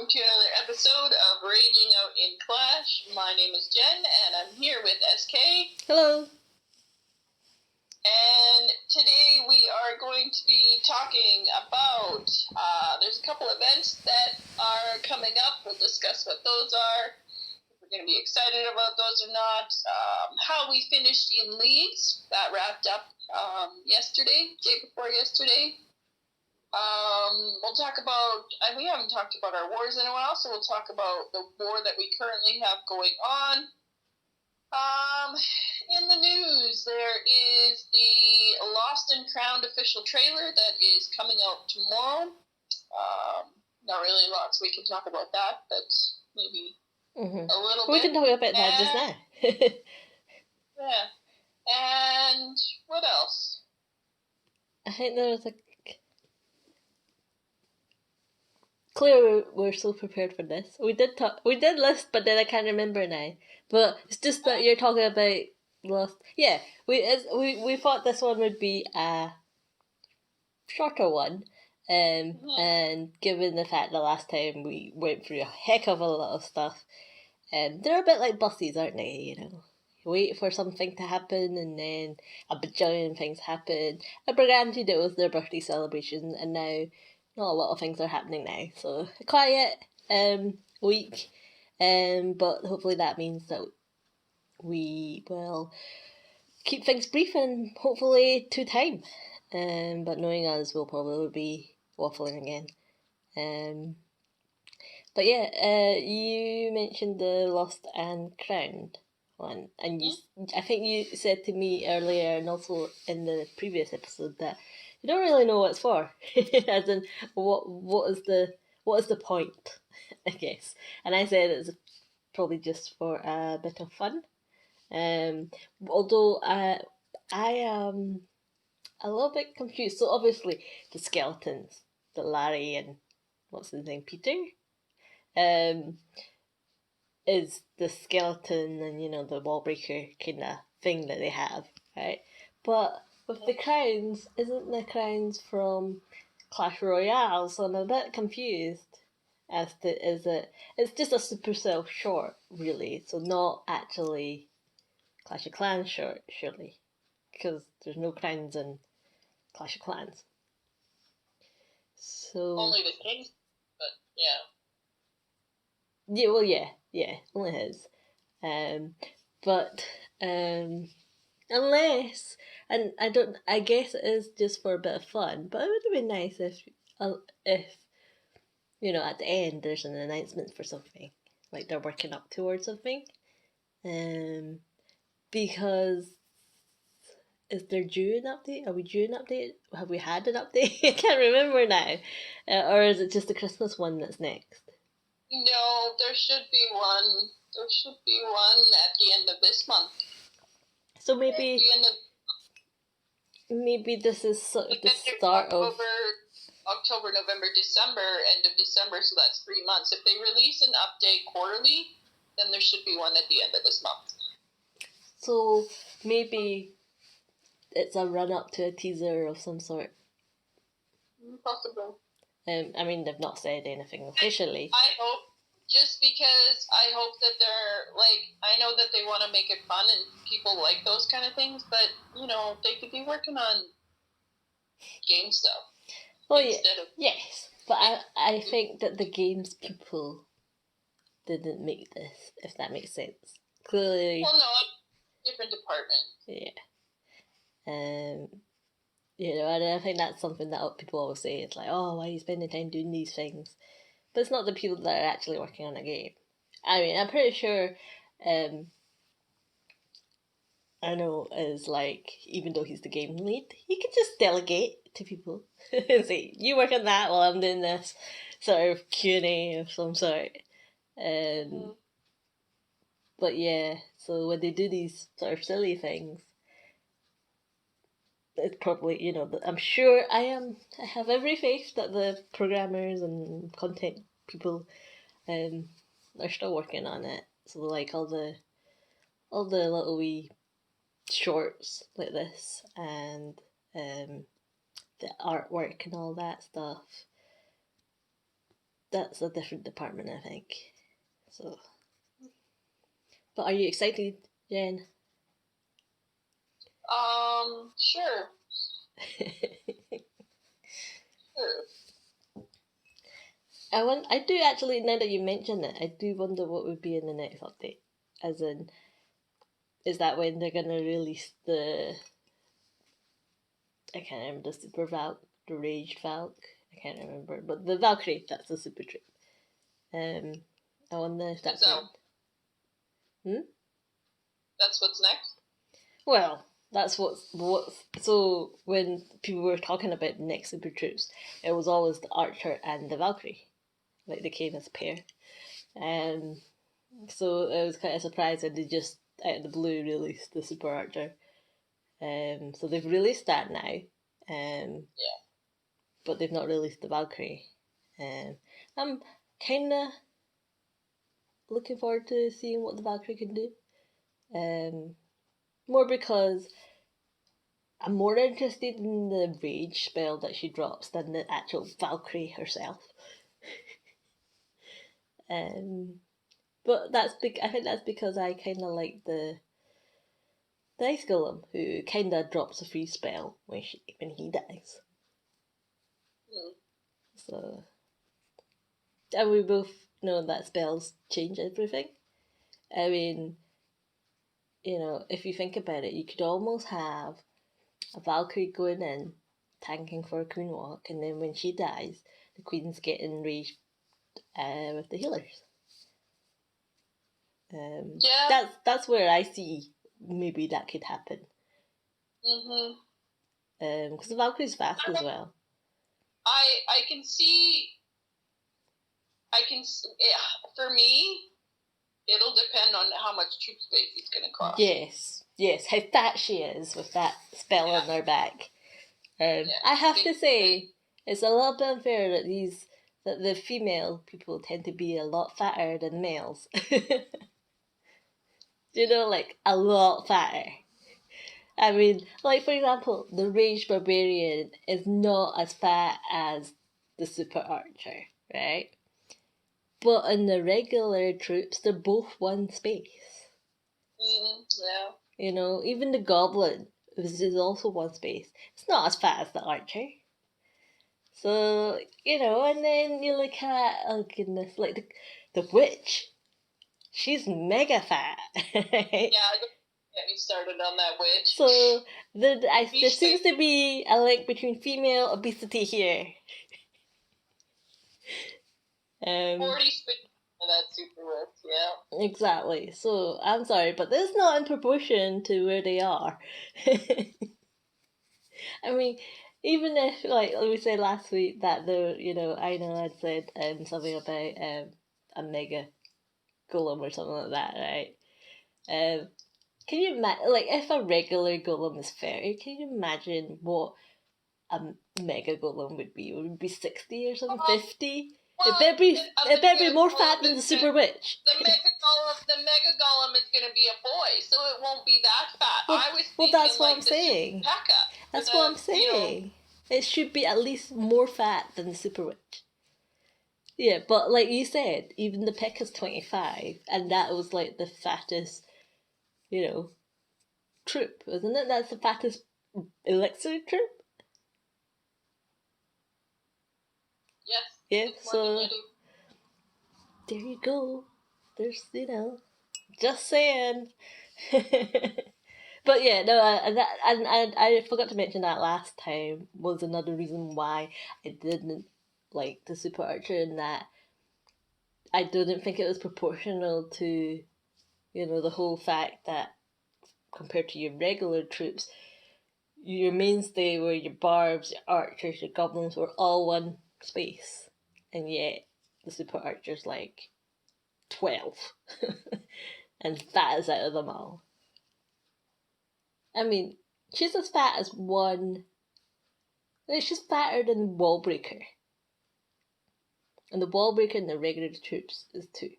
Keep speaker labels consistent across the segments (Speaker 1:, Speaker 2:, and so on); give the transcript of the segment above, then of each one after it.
Speaker 1: to another episode of Raging Out in Clash. My name is Jen, and I'm here with SK.
Speaker 2: Hello.
Speaker 1: And today we are going to be talking about, there's a couple events that are coming up. We'll discuss what those are, if we're going to be excited about those or not, how we finished in leagues. That wrapped up yesterday, day before yesterday. We'll talk about, we haven't talked about our wars in a while, so we'll talk about the war that we currently have going on. In the news, there is the Lost and Crowned official trailer that is coming out tomorrow. Not really lots we can talk about that, but maybe a little bit.
Speaker 2: We can talk about that just now.
Speaker 1: Yeah. And what else?
Speaker 2: I think there's a... Clearly, we're so prepared for this. We did list, but then I can't remember now. But it's just that you're talking about Lost. Yeah, we thought this one would be a shorter one, and given the fact the last time we went through a heck of a lot of stuff, they're a bit like buses, aren't they? You know, you wait for something to happen, and then a bajillion things happen. And granted, it was their birthday celebration, and now not a lot of things are happening now. So a quiet week, but hopefully that means that we will keep things brief and hopefully to time. But knowing us, we'll probably be waffling again. But yeah, you mentioned the Lost and Crowned one, and I think you said to me earlier, and also in the previous episode, that you don't really know what it's for. As in, what is the point, I guess. And I said it's probably just for a bit of fun. Although I am a little bit confused. So obviously the skeletons, the Larry and what's his name, Peter, is the skeleton and, you know, the wall breaker kind of thing that they have, right? But with the crowns, isn't the crowns from Clash Royale? So I'm a bit confused as to, it's just a Supercell short, really, so not actually Clash of Clans short, surely, because there's no crowns in Clash of Clans. So
Speaker 1: only the kings, but yeah.
Speaker 2: Yeah, well, yeah, only his. But unless, and I guess it is just for a bit of fun. But it would have been nice if you know, at the end there's an announcement for something, like they're working up towards something. Because is there due an update? Are we due an update? Have we had an update? I can't remember now. Or is it just the Christmas one that's next?
Speaker 1: No, there should be one. There should be one at the end of this month.
Speaker 2: So maybe maybe this is sort of the start of
Speaker 1: October, November, December, end of December, so that's 3 months. If they release an update quarterly, then there should be one at the end of this month.
Speaker 2: So maybe it's a run up to a teaser of some sort.
Speaker 1: Possible.
Speaker 2: I mean, they've not said anything officially.
Speaker 1: I hope, just because I hope that they're, like, I know that they want to make it fun and people like those kind of things, but, you know, they could be working on game stuff.
Speaker 2: Well, yes, but I think that the games people didn't make this, if that makes sense. Clearly.
Speaker 1: Well, no, different department.
Speaker 2: Yeah. You know, and I think that's something that people always say. It's like, oh, why are you spending time doing these things? But it's not the people that are actually working on a game. I mean, I'm pretty sure, I know is like, even though he's the game lead, he can just delegate to people and say, you work on that while I'm doing this sort of Q&A of some sort. But yeah, so when they do these sort of silly things, it's probably, you know, I'm sure I have every faith that the programmers and content people are still working on it. So like all the little wee shorts like this and the artwork and all that stuff that's a different department, I think. So, but are you excited, Jen?
Speaker 1: Sure. Sure.
Speaker 2: I do actually, now that you mention it, I do wonder what would be in the next update. As in, is that when they're gonna release the, I can't remember, the Super Valk, the Raged Valk? I can't remember, but the Valkyrie, that's the Super Troop. I wonder if that's
Speaker 1: So, that's what's next?
Speaker 2: Well, that's what. So when people were talking about the next Super Troops, it was always the Archer and the Valkyrie, like they came as a pair. So it was kind of surprising they just out of the blue released the Super Archer. So they've released that now.
Speaker 1: Yeah.
Speaker 2: But they've not released the Valkyrie. I'm kind of looking forward to seeing what the Valkyrie can do. More because I'm more interested in the rage spell that she drops than the actual Valkyrie herself. But that's big. I think that's because I kind of like the Ice Golem, who kind of drops a free spell when he dies. So, and we both know that spells change everything. I mean, if you think about it, you could almost have a Valkyrie going in, tanking for a Queen Walk, and then when she dies, the Queen's getting raged with the healers.
Speaker 1: Yeah.
Speaker 2: That's where I see maybe that could happen. Because the Valkyrie's fast as well.
Speaker 1: I can see. For me, it'll depend on how much troop space it's going to cost.
Speaker 2: Yes, how fat she is with that spell on her back. I have to say, it's a little bit unfair that the female people tend to be a lot fatter than males. Like a lot fatter. I mean, like for example, the Raged Barbarian is not as fat as the Super Archer, right? But in the regular troops, they're both one space.
Speaker 1: Yeah.
Speaker 2: Even the Goblin is also one space. It's not as fat as the Archer. So, and then you look at, oh goodness, like the Witch. She's mega fat.
Speaker 1: Yeah, get me started on that Witch.
Speaker 2: So, there seems to be a link between female obesity here.
Speaker 1: 40 spin that Super Witch, yeah.
Speaker 2: Exactly. So, I'm sorry, but that's not in proportion to where they are. I mean, even if, like we said last week, that I know I'd said something about a mega golem or something like that, right? Can you imagine, like, if a regular golem is 30, can you imagine what a mega golem would be? Would it be 60 or something? 50?
Speaker 1: Well,
Speaker 2: it better be more fat than the Super Witch.
Speaker 1: The mega golem is going to be a boy, so it won't be that fat.
Speaker 2: Well, that's what I'm saying. That's what I'm saying. It should be at least more fat than the Super Witch. Yeah, but like you said, even the P.E.K.K.A.'s 25, and that was like the fattest, troop, isn't it? That's the fattest elixir troop?
Speaker 1: Yes.
Speaker 2: Yeah, so there you go. There's, just saying. But yeah, no, and I forgot to mention that last time was another reason why I didn't like the Super Archer, in that I didn't think it was proportional to, the whole fact that compared to your regular troops, your mainstay were your barbs, your archers, your goblins were all one space, and yet the Super Archer's like 12 and fat as out of them all. I mean, she's as fat as one. She's fatter than Wallbreaker. And the Wallbreaker in the regular troops is 2.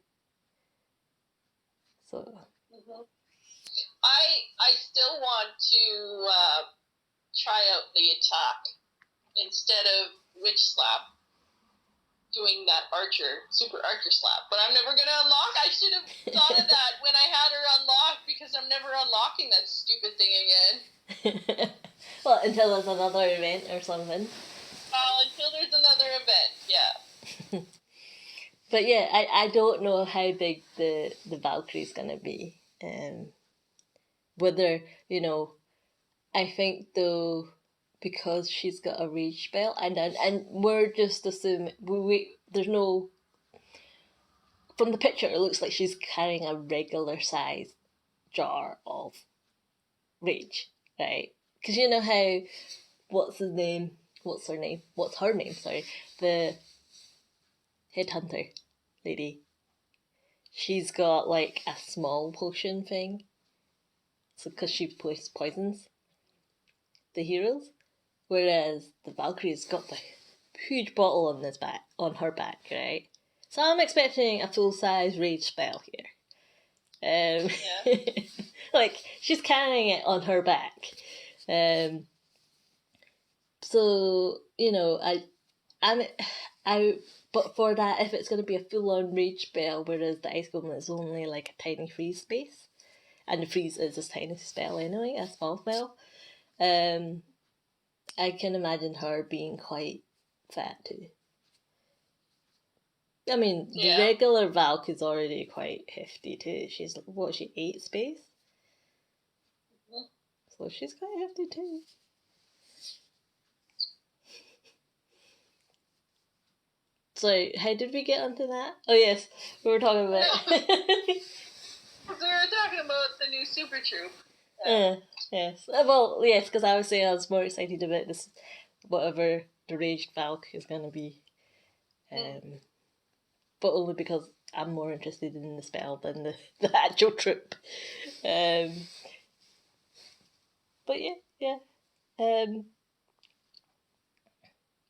Speaker 2: So.
Speaker 1: I still want to try out the attack instead of Witch Slap. doing that super archer slap. But I'm never gonna unlock. I should have thought of that when I had her unlocked, because I'm never unlocking that stupid thing again.
Speaker 2: Well, until there's another event or something.
Speaker 1: Until there's another event, yeah.
Speaker 2: But yeah, I don't know how big the Valkyrie's gonna be. Whether, I think though, because she's got a rage spell, and we're just assuming there's no. From the picture, it looks like she's carrying a regular size jar of rage, right? Because you know how, what's his name? What's her name? What's her name? Sorry, the headhunter lady. She's got like a small potion thing. So because she poisons the heroes, whereas the Valkyrie's got the huge bottle on her back, right? So I'm expecting a full size rage spell here.
Speaker 1: Yeah.
Speaker 2: Like she's carrying it on her back. So but for that, if it's going to be a full on rage spell, whereas the ice golem is only like a tiny freeze space, and the freeze is a tiny spell anyway, a small spell. I can imagine her being quite fat too. I mean, the regular Valk is already quite hefty too. She's 8 space?
Speaker 1: Mm-hmm.
Speaker 2: So she's quite hefty too. So how did we get onto that? Oh yes, we were talking about.
Speaker 1: We were talking about the new Super Troop.
Speaker 2: Yes. Well, yes, because I was saying I was more excited about this, whatever the Rage Valk is going to be. But only because I'm more interested in the spell than the actual troop. But yeah.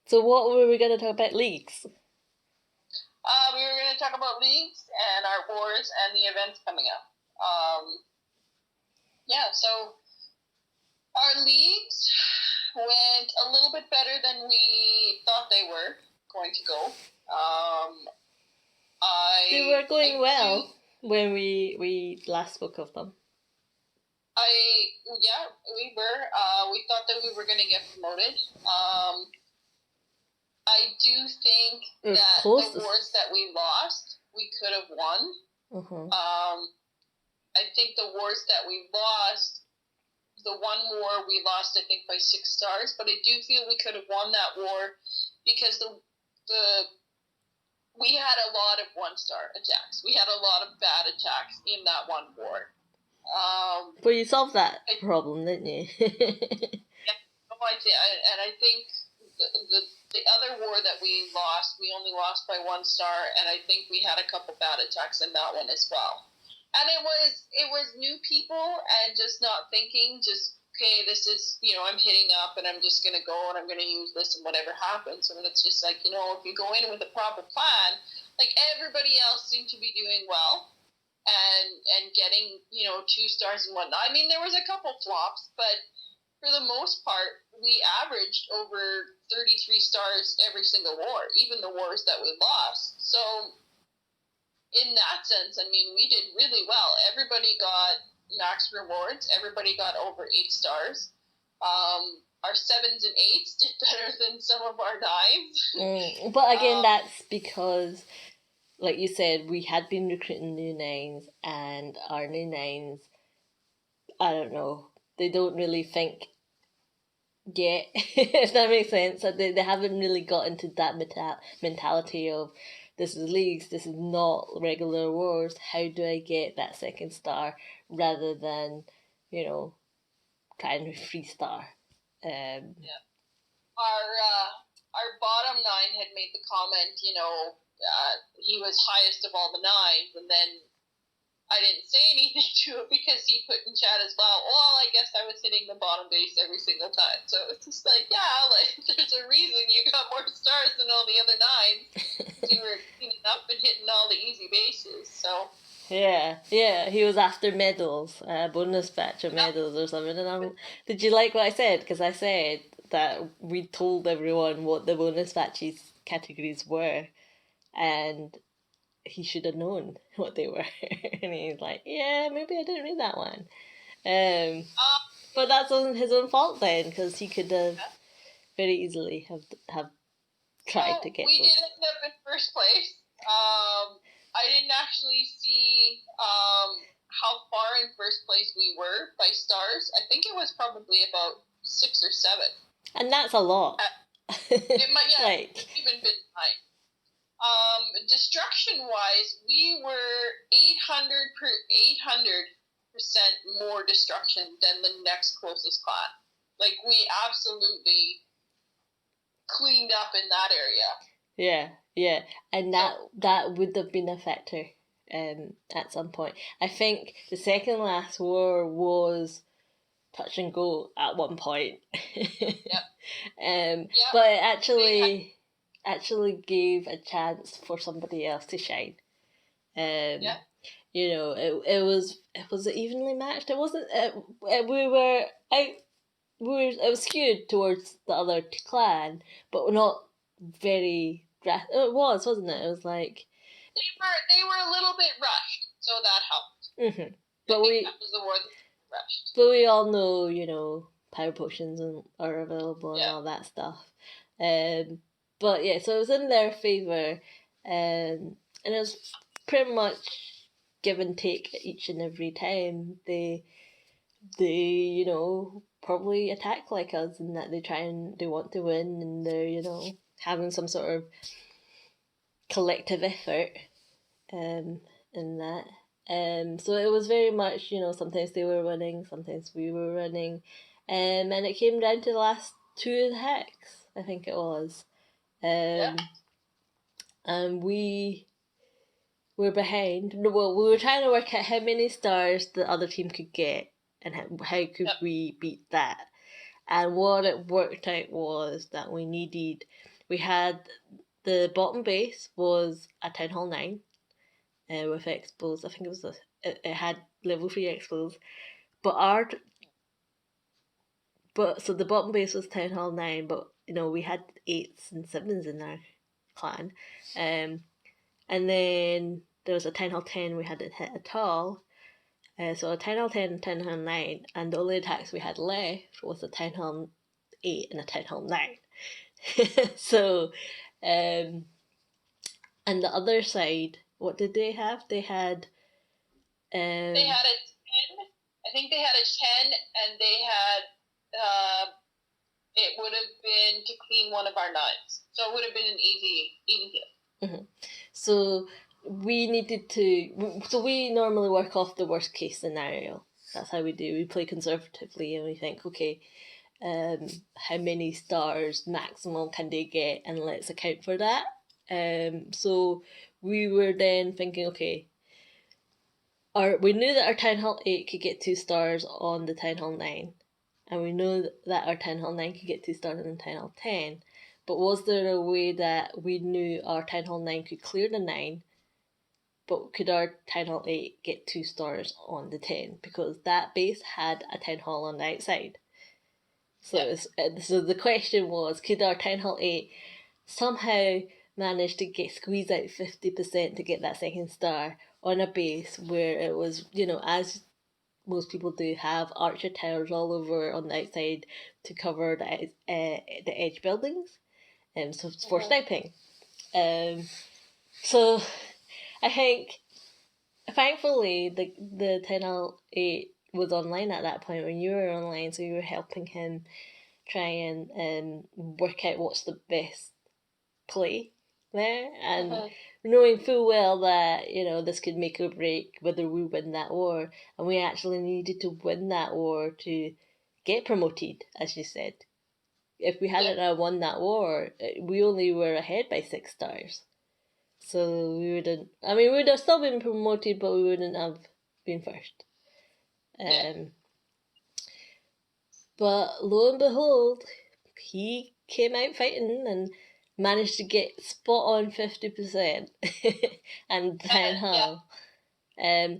Speaker 2: So what were we going to talk about? Leagues?
Speaker 1: We were going to talk about leagues and our wars and the events coming up. So our leagues went a little bit better than we thought they were going to go.
Speaker 2: They were going well when we last spoke of them.
Speaker 1: We were. We thought that we were going to get promoted. I do think that the wars that we lost, we could have won. I think the wars that we lost, the one war we lost, I think, by 6 stars, but I do feel we could have won that war because we had a lot of 1-star attacks. We had a lot of bad attacks in that one war.
Speaker 2: But you solved that problem, didn't you?
Speaker 1: I did, and I think the other war that we lost, we only lost by 1 star, and I think we had a couple bad attacks in that one as well. And it was new people and just not thinking, okay, this is, I'm hitting up and I'm just going to go and I'm going to use this and whatever happens. And it's just like, if you go in with a proper plan, like everybody else seemed to be doing well and getting, 2 stars and whatnot. I mean, there was a couple flops, but for the most part, we averaged over 33 stars every single war, even the wars that we lost. So in that sense, I mean, we did really well. Everybody got max rewards. Everybody got over 8 stars. Our 7s and 8s did better than some of our 9s.
Speaker 2: But again, that's because, like you said, we had been recruiting new 9s, and our new 9s, I don't know, they don't really think yet, if that makes sense. They haven't really got into that mentality of, this is leagues, this is not regular wars, how do I get that 2nd star rather than, trying to 3-star.
Speaker 1: Our bottom 9 had made the comment, he was highest of all the 9s, and then I didn't say anything to him because he put in chat as well, I guess I was hitting the bottom base every single time. So it's just like, there's a reason you got more stars than all the other 9s. You were cleaning up and hitting all the easy bases, so...
Speaker 2: Yeah, he was after medals, bonus batch of medals or something. And did you like what I said? Because I said that we told everyone what the bonus batches categories were. and he should have known what they were. And he's like, yeah, maybe I didn't read that one. But that's his own fault then, because he could have very easily have tried to get
Speaker 1: we
Speaker 2: those.
Speaker 1: did end up in first place. I didn't actually see how far in first place we were by stars. I think it was probably about 6 or 7.
Speaker 2: And that's a lot.
Speaker 1: It might, yeah,
Speaker 2: like,
Speaker 1: it's even been 9. Destruction-wise, we were 800% more destruction than the next closest clan. Like, we absolutely cleaned up in that area.
Speaker 2: Yeah, and that would have been a factor at some point. I think the second last war was touch and go at one point.
Speaker 1: Yep.
Speaker 2: But it actually gave a chance for somebody else to shine. You know, it was evenly matched. It wasn't. It was skewed towards the other clan, but not very. It was, wasn't it? It was like
Speaker 1: they were a little bit rushed, so that helped.
Speaker 2: Mm-hmm.
Speaker 1: That was the word, rushed.
Speaker 2: But we all know, you know, power potions are available and all that stuff. But yeah, so it was in their favor, and it was pretty much give and take each and every time. They you know, probably attack like us, in that they want to win, and they're, you know, having some sort of collective effort in that. So it was very much, you know, sometimes they were winning, sometimes we were winning, and it came down to the last 2 attacks, I think it was. And we were behind. Well, we were trying to work out how many stars the other team could get, and how could we beat that. And what it worked out was that we had the bottom base was a Town Hall 9 with expos. I think it had level 3 expos. So the bottom base was Town Hall 9, but you know, we had 8s and 7s in our clan. And then there was a Town Hall 10 we hadn't hit at all. So a Town Hall 10 and Town Hall 9, and the only attacks we had left was a Town Hall 8 and a Town Hall 9. So, and the other side, what did they have? They had
Speaker 1: a 10. I think they had a 10, and they had it would have been to clean one of our 9s. So it would have been an easy hit.
Speaker 2: Mm-hmm. So we needed to. So we normally work off the worst case scenario. That's how we do. We play conservatively, and we think, okay, how many stars maximum can they get, and let's account for that. So we were then thinking, okay, we knew that our Town Hall 8 could get 2 stars on the Town Hall 9, and we know that our Town Hall 9 could get 2 stars on the Town Hall 10. But was there a way that we knew our Town Hall 9 could clear the 9, but could our Town Hall 8 get 2 stars on the 10? Because that base had a Town Hall on the outside. So, so the question was, could our Town Hall 8 somehow manage to squeeze out 50% to get that second star on a base where it was, you know, as most people do, have archer towers all over on the outside to cover the edge buildings, so for sniping. So I think, thankfully, the Town Hall 8 was online at that point when you were online, so you were helping him try and work out what's the best play there, and knowing full well that, you know, this could make or break whether we win that war, and we actually needed to win that war to get promoted, as you said. If we hadn't won that war, we only were ahead by 6 stars. So we wouldn't. I mean, we would have still been promoted, but we wouldn't have been first. But lo and behold, he came out fighting and managed to get spot on 50% and Town Hall.
Speaker 1: I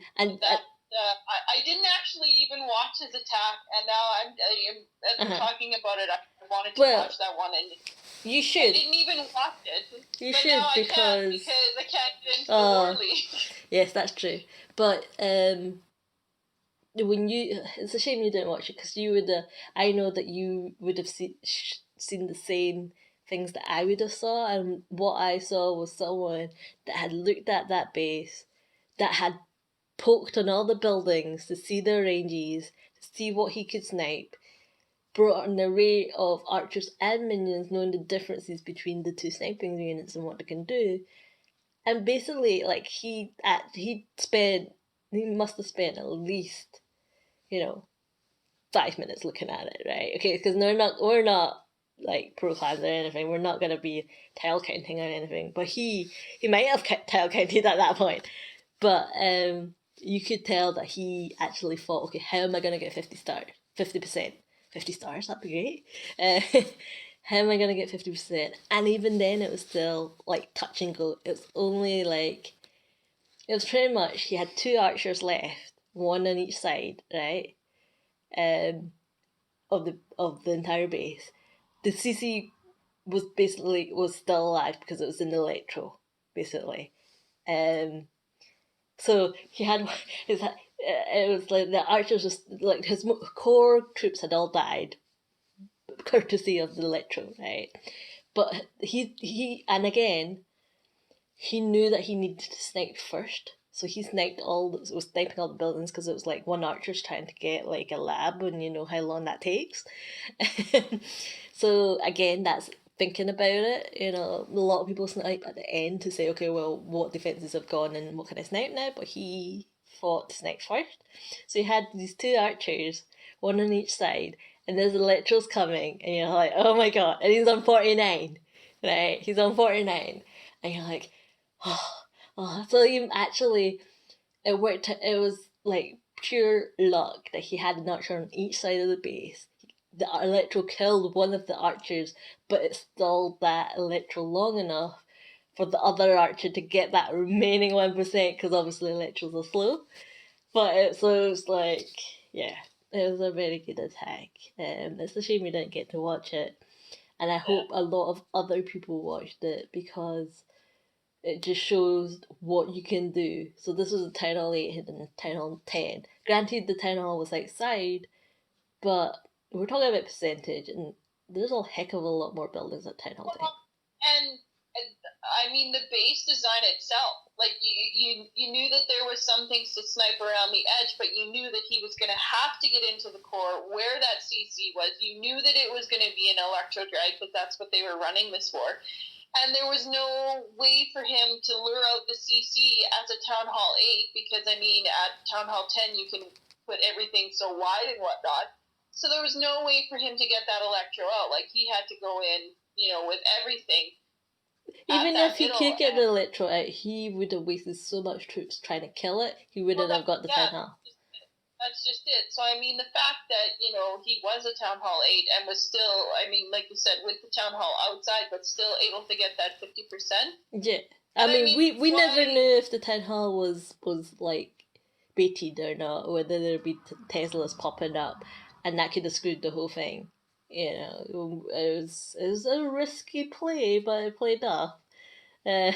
Speaker 1: didn't actually even watch his attack, and now I'm talking about it. I wanted to watch that one, and
Speaker 2: You
Speaker 1: I
Speaker 2: should.
Speaker 1: didn't even watch it.
Speaker 2: You
Speaker 1: but
Speaker 2: should
Speaker 1: now
Speaker 2: because
Speaker 1: I can't get into the War League.
Speaker 2: Yes, that's true. But when you, it's a shame you didn't watch it because you would. I know that you would have seen the same things that I would have saw, and what I saw was someone that had looked at that base, that had poked on all the buildings to see the ranges, to see what he could snipe, brought an array of archers and minions, knowing the differences between the two sniping units and what they can do. And basically, like he must have spent at least, 5 minutes looking at it, right? Okay, because we're not like pro clans or anything. We're not gonna be tile counting or anything. But he might have tile counted at that point. But you could tell that he actually thought, okay, how am I gonna get 50 stars? 50%, 50 stars. That'd be great. How am I gonna get 50%? And even then, it was still like touch and go. It was only like it was pretty much he had two archers left, one on each side, right? Um, of the entire base. The CC was still alive because it was an electro, basically. Um, so he had his. It was like the archers was like his core troops had all died, courtesy of the electro, right? But he and again he knew that he needed to snipe first. So he was sniping all the buildings because it was like one archer's trying to get like a lab, and you know how long that takes. So again, that's thinking about it. A lot of people snipe at the end to say, okay, well, what defenses have gone and what can I snipe now? But he fought to snipe first. So he had these two archers, one on each side, and there's electros coming, and you're like, oh my god, and he's on 49, right? He's on 49, and you're like, oh. So he actually, it worked. It was like pure luck that he had an archer on each side of the base. The electro killed one of the archers, but it stalled that electro long enough for the other archer to get that remaining 1%, because obviously electros are slow. But it was like, yeah, it was a very good attack. It's a shame we didn't get to watch it, and I hope a lot of other people watched it because it just shows what you can do. So this was a Town Hall 8 and a Town Hall 10. Granted, the Town Hall was outside, but we're talking about percentage, and there's a heck of a lot more buildings at Town Hall 10.
Speaker 1: And I mean the base design itself, like you knew that there was some things to snipe around the edge, but you knew that he was going to have to get into the core where that CC was. You knew that it was going to be an electro drag because that's what they were running this for. And there was no way for him to lure out the CC as a Town Hall 8 because, I mean, at Town Hall 10 you can put everything so wide and whatnot. So there was no way for him to get that electro out. Like, he had to go in, with everything.
Speaker 2: Even if he could get the electro out, he would have wasted so much troops trying to kill it, he wouldn't have got the Town Hall.
Speaker 1: That's just it. So, I mean, the fact that, he was a Town Hall 8 and was still, I mean, like you said, with the Town Hall outside, but still able to get that 50%.
Speaker 2: Yeah. I mean, we never knew if the Town Hall was like, baited or not, whether there'd be Teslas popping up, and that could have screwed the whole thing. It was a risky play, but it played off.
Speaker 1: I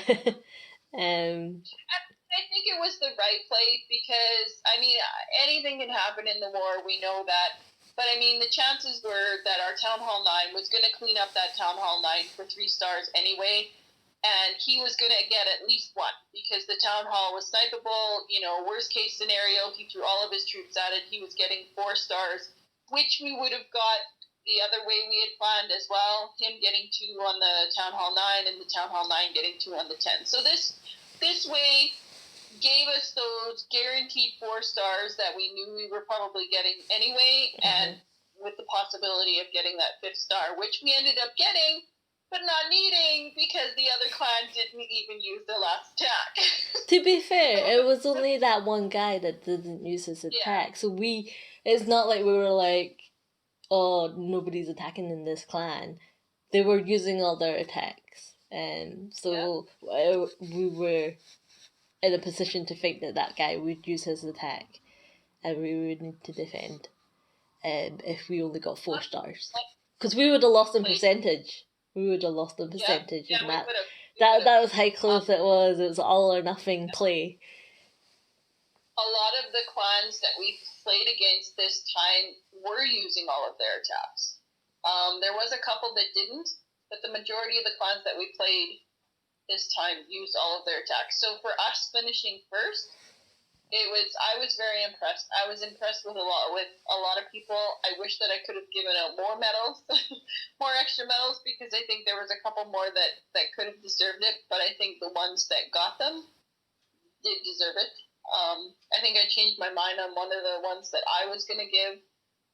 Speaker 1: think it was the right play because, I mean, anything can happen in the war. We know that. But, I mean, the chances were that our Town Hall 9 was going to clean up that Town Hall 9 for 3 stars anyway. And he was going to get at least 1 because the Town Hall was snipeable. Worst case scenario, he threw all of his troops at it. He was getting 4 stars, which we would have got the other way we had planned as well. Him getting 2 on the Town Hall 9 and the Town Hall 9 getting 2 on the 10. So this way gave us those guaranteed 4 stars that we knew we were probably getting anyway, and with the possibility of getting that 5th star, which we ended up getting, but not needing because the other clan didn't even use their last attack.
Speaker 2: To be fair, it was only that one guy that didn't use his attack, so it's not like we were like, oh, nobody's attacking in this clan. They were using all their attacks, and so we were in a position to think that guy would use his attack, and we would need to defend if we only got 4 stars. Because we would have lost in percentage. we would have lost the percentage,
Speaker 1: yeah,
Speaker 2: and
Speaker 1: we
Speaker 2: that
Speaker 1: would have.
Speaker 2: that was how close it was. It was all or nothing play.
Speaker 1: A lot of the clans that we played against this time were using all of their attacks. There was a couple that didn't, but the majority of the clans that we played this time used all of their attacks. So for us finishing first, I was very impressed. I was impressed with a lot of people. I wish that I could have given out more medals, more extra medals, because I think there was a couple more that could have deserved it. But I think the ones that got them did deserve it. I think I changed my mind on one of the ones that I was going to give.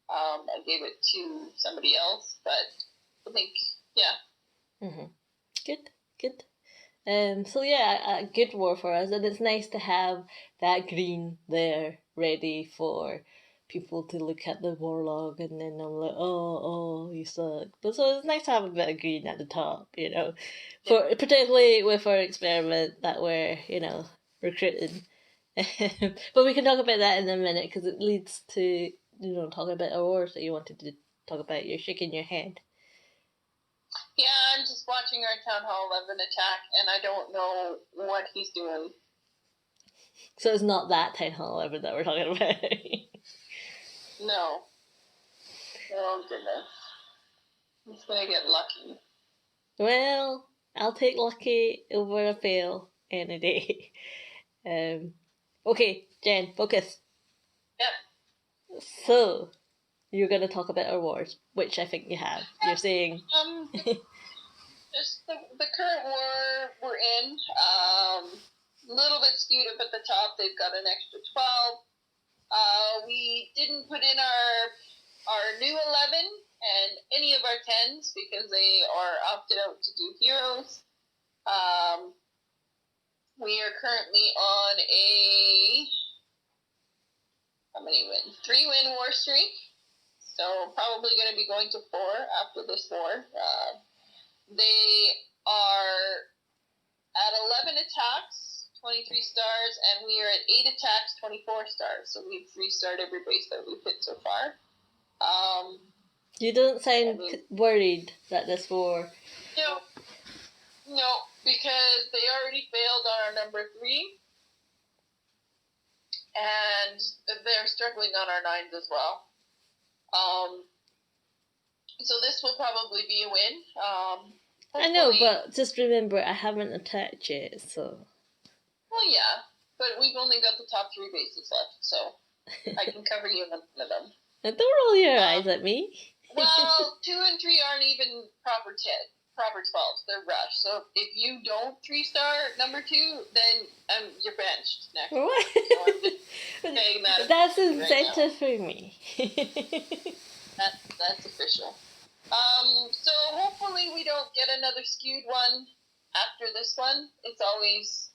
Speaker 1: I gave it to somebody else, but I think, yeah.
Speaker 2: Mm-hmm. Good. So yeah, a good war for us, and it's nice to have that green there ready for people to look at the war log, and then I'm like, oh, you suck. But so it's nice to have a bit of green at the top, for particularly with our experiment that we're recruiting. But we can talk about that in a minute because it leads to talking about our wars that you wanted to talk about. You're shaking your head.
Speaker 1: Yeah, I'm just watching our Town Hall 11 attack, and I don't know what he's doing.
Speaker 2: So it's not that Town Hall 11 that we're talking about.
Speaker 1: No. Oh, goodness. He's going to get lucky.
Speaker 2: Well, I'll take lucky over a fail any day. Okay, Jen, focus.
Speaker 1: Yep.
Speaker 2: So, you're going to talk about our wars, which I think you have. You're saying...
Speaker 1: Just the current war we're in, a little bit skewed up at the top. They've got an extra 12. We didn't put in our new 11 and any of our 10s because they are opted out to do heroes. We are currently on a 3-win war streak. So probably going to be going to 4 after this war. They are at 11 attacks, 23 stars, and we are at 8 attacks, 24 stars. So we've 3-starred every base that we've hit so far.
Speaker 2: You don't sound worried that this war...
Speaker 1: No, because they already failed on our number 3. And they're struggling on our 9s as well. So this will probably be a win.
Speaker 2: I know, but just remember, I haven't attacked yet, so...
Speaker 1: Well, yeah, but we've only got the top 3 bases left, so I can cover you in one of them.
Speaker 2: Now, don't roll your eyes at me.
Speaker 1: Well, 2 and 3 aren't even proper 12s. They're rush. So if you don't 3-star number 2, then you're benched next.
Speaker 2: What?
Speaker 1: So I'm just saying that.
Speaker 2: That's incentive for me.
Speaker 1: That's official. So hopefully we don't get another skewed one after this one. It's always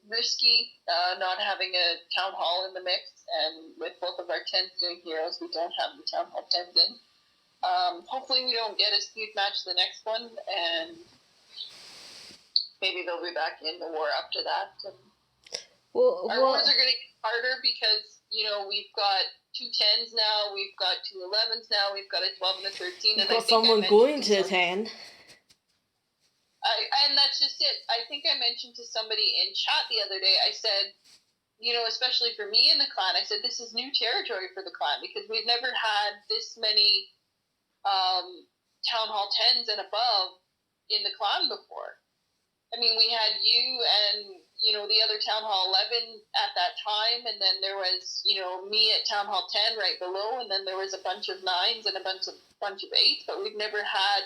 Speaker 1: risky not having a Town Hall in the mix, and with both of our 10s doing heroes, we don't have the Town Hall 10s in. Hopefully we don't get a skewed match the next one, and maybe they'll be back in the war after that. Our wars are going to get harder because, we've got 2 10s now, we've got 2 11s now, we've got a 12 and a 13.
Speaker 2: You've got someone going to attend.
Speaker 1: And that's just it. I think I mentioned to somebody in chat the other day, I said, especially for me in the clan, I said, this is new territory for the clan because we've never had this many Town Hall 10s and above in the clan before. I mean, we had you and, the other Town Hall 11 at that time, and then there was, me at Town Hall 10 right below, and then there was a bunch of 9s and a bunch of 8s, but we've never had,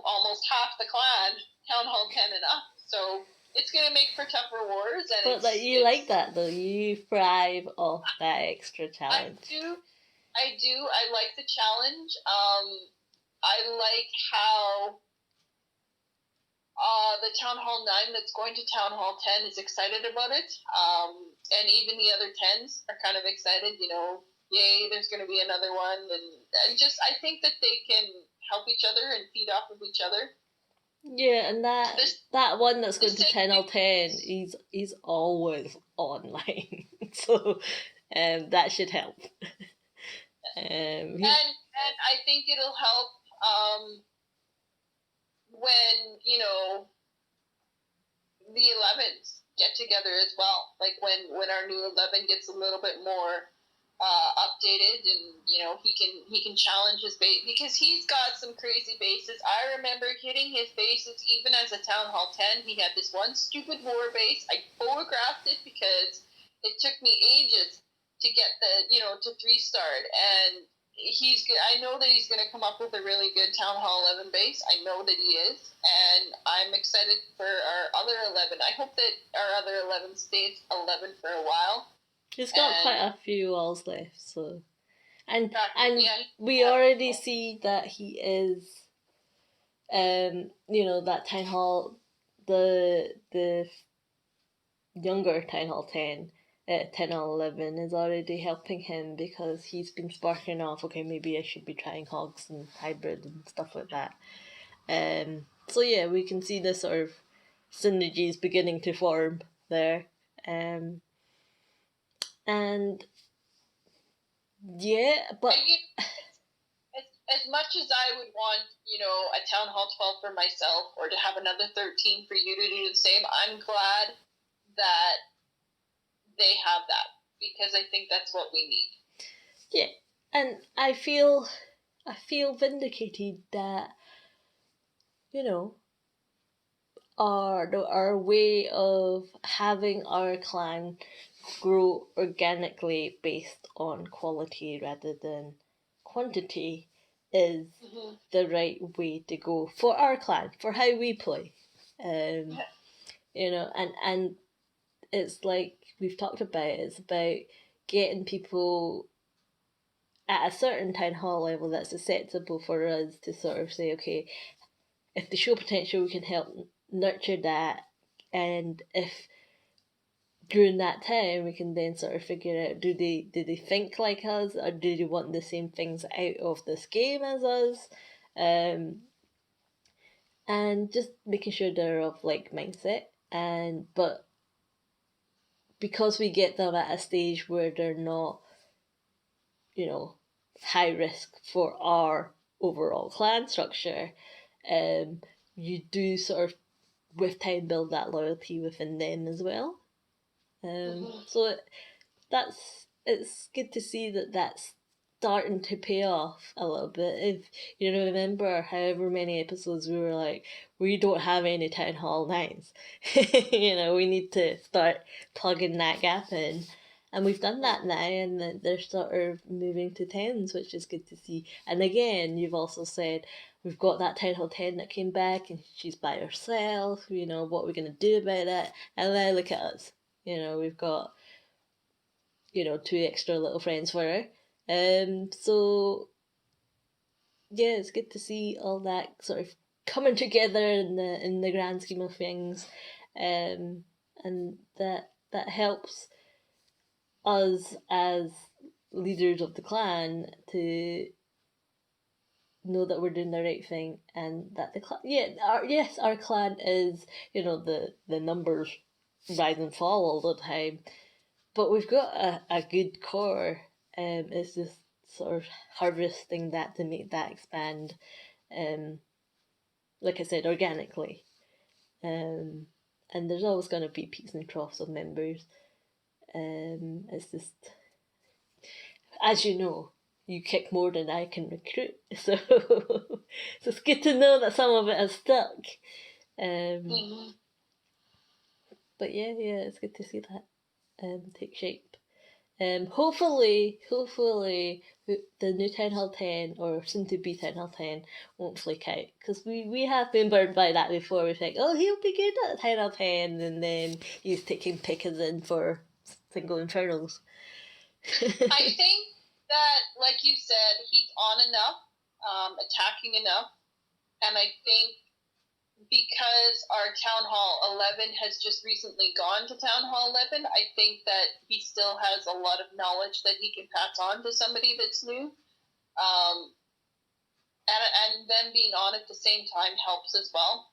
Speaker 1: almost half the clan Town Hall 10 and up. So it's going to make for tougher wars. And
Speaker 2: but you like that, though. You thrive off that extra challenge.
Speaker 1: I do. I like the challenge. I like how the Town Hall 9 that's going to Town Hall 10 is excited about it. And even the other 10s are kind of excited, yay, there's going to be another one. And just, I think that they can help each other and feed off of each other.
Speaker 2: Yeah, and that one that's going to 10 Hall 10, he's always online. So that should help.
Speaker 1: And I think it'll help when, the 11s get together as well. Like when our new 11 gets a little bit more updated, and he can challenge his base, because he's got some crazy bases. I remember hitting his bases even as a Town Hall 10. He had this one stupid war base. I photographed it because it took me ages to get to 3-star, and I know that he's going to come up with a really good Town Hall 11 base. I know that he is, and I'm excited for our other 11. I hope that our other 11 stays 11 for a while.
Speaker 2: He's got quite a few walls left, so and
Speaker 1: yeah,
Speaker 2: we already see that he is, that Town Hall, the younger Town Hall 10. 10 or 11 is already helping him, because he's been sparking off, okay, maybe I should be trying hogs and hybrid and stuff like that. So yeah, we can see the sort of synergies beginning to form there. And yeah, but
Speaker 1: as much as I would want, a Town Hall 12 for myself, or to have another 13 for you to do the same, I'm glad that they have that, because I think that's what we need.
Speaker 2: Yeah, and I feel vindicated that, our way of having our clan grow organically based on quality rather than quantity is the right way to go for our clan, for how we play. And it's like we've talked about, it's about getting people at a certain Town Hall level that's acceptable for us to sort of say, okay, if they show potential, we can help nurture that, and if during that time we can then sort of figure out, do they think like us, or do they want the same things out of this game as us, and just making sure they're of like mindset, but because we get them at a stage where they're not, high risk for our overall clan structure, you do sort of with time build that loyalty within them as well. So it's good to see that that's starting to pay off a little bit. If you remember, however many episodes we were like, we don't have any Town Hall 9s. We need to start plugging that gap in. And we've done that now, and they're sort of moving to 10s, which is good to see. And again, you've also said, we've got that Town Hall 10 that came back, and she's by herself, what are we going to do about it? And then look at us. We've got, 2 extra little friends for her. So yeah, it's good to see all that sort of coming together in the grand scheme of things, and that helps us as leaders of the clan to know that we're doing the right thing, and that the clan, our clan is, the numbers rise and fall all the time, but we've got a good core. It's just sort of harvesting that to make that expand, like I said, organically. And there's always going to be peaks and troughs of members. It's just, as you know, you kick more than I can recruit, so it's good to know that some of it has stuck. But yeah, it's good to see that take shape. Hopefully, the new Town Hall 10, or soon to be Town Hall 10, won't flake out, because we have been burned by that before. We think, oh, he'll be good at Town Hall 10, and then he's taking pickers in for single infernals.
Speaker 1: I think that, like you said, he's on enough, attacking enough, and I think because our Town Hall 11 has just recently gone to Town Hall 11, I think that he still has a lot of knowledge that he can pass on to somebody that's new. And them being on at the same time helps as well.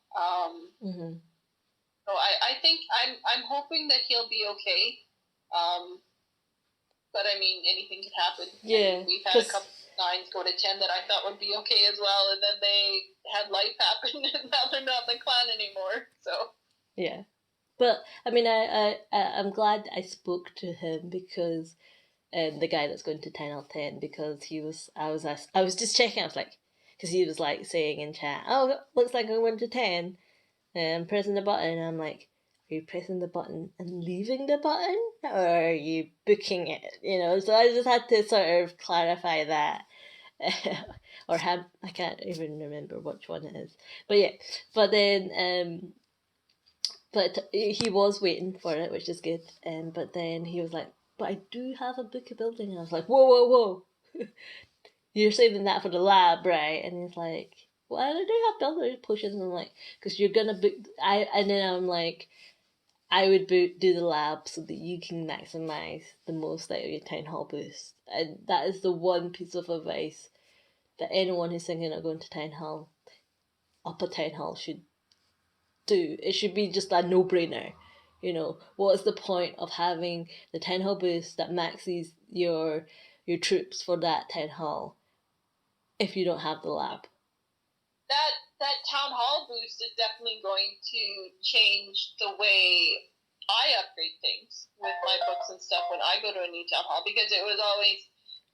Speaker 1: So I think I'm hoping that he'll be okay. But I mean, anything can happen.
Speaker 2: Yeah,
Speaker 1: we've had a couple 9s go to 10 that I thought would be okay as well, and then they had life happen, and now they're not in the clan anymore. So
Speaker 2: yeah. But I mean, I'm glad I spoke to him because the guy that's going to 10 out of 10 because I was just checking. I was like, because he was like saying in chat, oh, looks like I'm going to 10. And I'm pressing the button. And I'm like, are you pressing the button and leaving the button, or are you booking it? You know, so I just had to sort of clarify that. Or have I can't even remember which one it is, but yeah. But then but he was waiting for it, which is good. But then he was like, but I do have a book of building. And I was like, whoa, whoa, whoa. You're saving that for the lab, right? And he's like, well, I do have builder potions. And I'm like, because you're going to book. And then I'm like, I would do the lab so that you can maximize the most out of your town hall boost. And that is the one piece of advice that anyone who's thinking of going to town hall, up a town hall, should do. It should be just a no-brainer. You know, what is the point of having the town hall boost that maxes your troops for that town hall if you don't have the lab?
Speaker 1: That town hall boost is definitely going to change the way I upgrade things with my books and stuff when I go to a new town hall, because it was always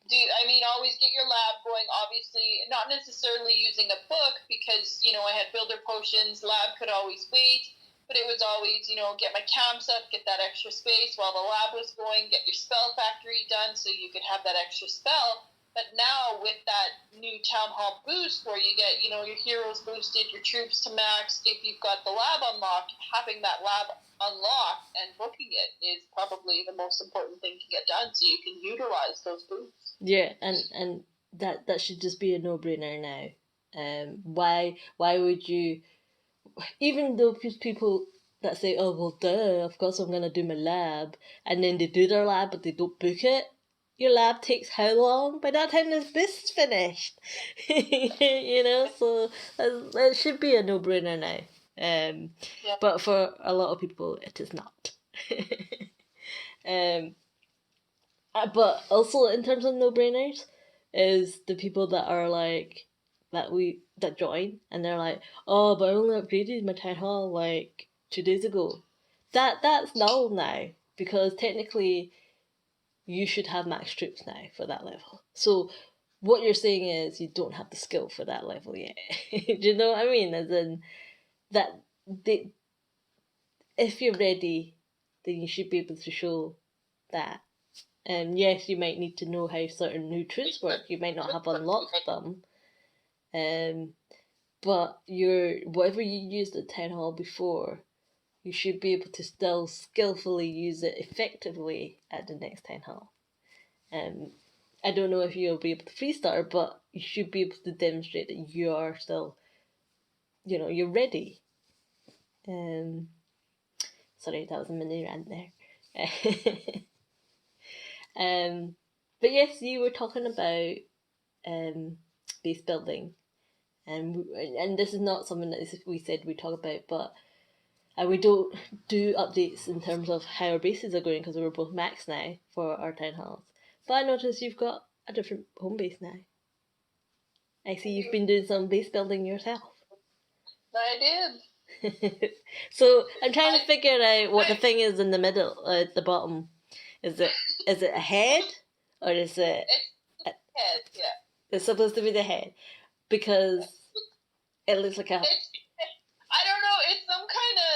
Speaker 1: always get your lab going, obviously, not necessarily using a book because, I had builder potions, lab could always wait, but it was always, get my camps up, get that extra space while the lab was going, get your spell factory done so you could have that extra spell. But now with that new town hall boost where you get, your heroes boosted, your troops to max, if you've got the lab unlocked, having that lab unlocked and booking it is probably the most important thing to get done so you can utilize those boosts.
Speaker 2: Yeah, and that should just be a no-brainer now. Why would you, even though people that say, oh, well, duh, of course I'm going to do my lab, and then they do their lab but they don't book it. Your lab takes how long? By that time, this boost's finished. So it should be a no-brainer now.
Speaker 1: Yeah.
Speaker 2: But for a lot of people, it is not. But also in terms of no-brainers, is the people that are like that join and they're like, oh, but I only upgraded my town hall like 2 days ago. That's null now because technically you should have max troops now for that level. So what you're saying is you don't have the skill for that level yet. Do you know what I mean? As in that if you're ready, then you should be able to show that. Yes, you might need to know how certain new troops work. You might not have unlocked them. But whatever you used at Town Hall before, you should be able to still skillfully use it effectively at the next Town Hall. I don't know if you'll be able to freestart, but you should be able to demonstrate that you are still, you're ready. Sorry, that was a mini rant there. But yes, you were talking about base building, and this is not something that we said we talk about, but we don't do updates in terms of how our bases are going because we're both max now for our town halls. But I noticed you've got a different home base now. I see you've been doing some base building yourself.
Speaker 1: I did.
Speaker 2: So I'm trying to figure out what the thing is in the middle, at the bottom. Is it a head, or is it?
Speaker 1: It's a head, yeah.
Speaker 2: It's supposed to be the head because it looks like a.
Speaker 1: I don't know. It's some kind of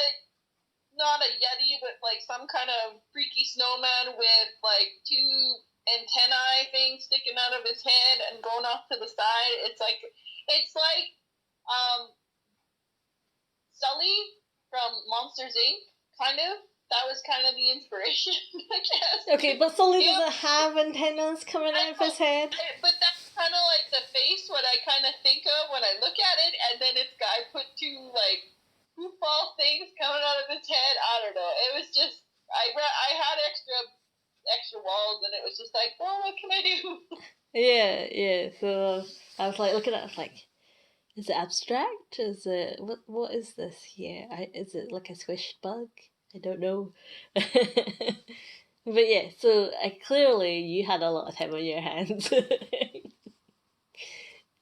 Speaker 1: not a yeti, but like some kind of freaky snowman with like 2 antennae things sticking out of his head and going off to the side. It's like Sully from Monsters Inc. kind of. That was kind of the inspiration, I guess.
Speaker 2: Okay, but Sully doesn't have antennas coming out of his head.
Speaker 1: But that's kind of like the face, what I kind of think of when I look at it, and then it's guy put 2 like goofball things coming out of his head. I don't know. It was just I had extra walls, and it was just like, well, what can I do?
Speaker 2: Yeah. So I was like looking at it, I was like, is it abstract? Is it what is this here? Is it like a squish bug? I don't know. But yeah, so clearly you had a lot of time on your hands.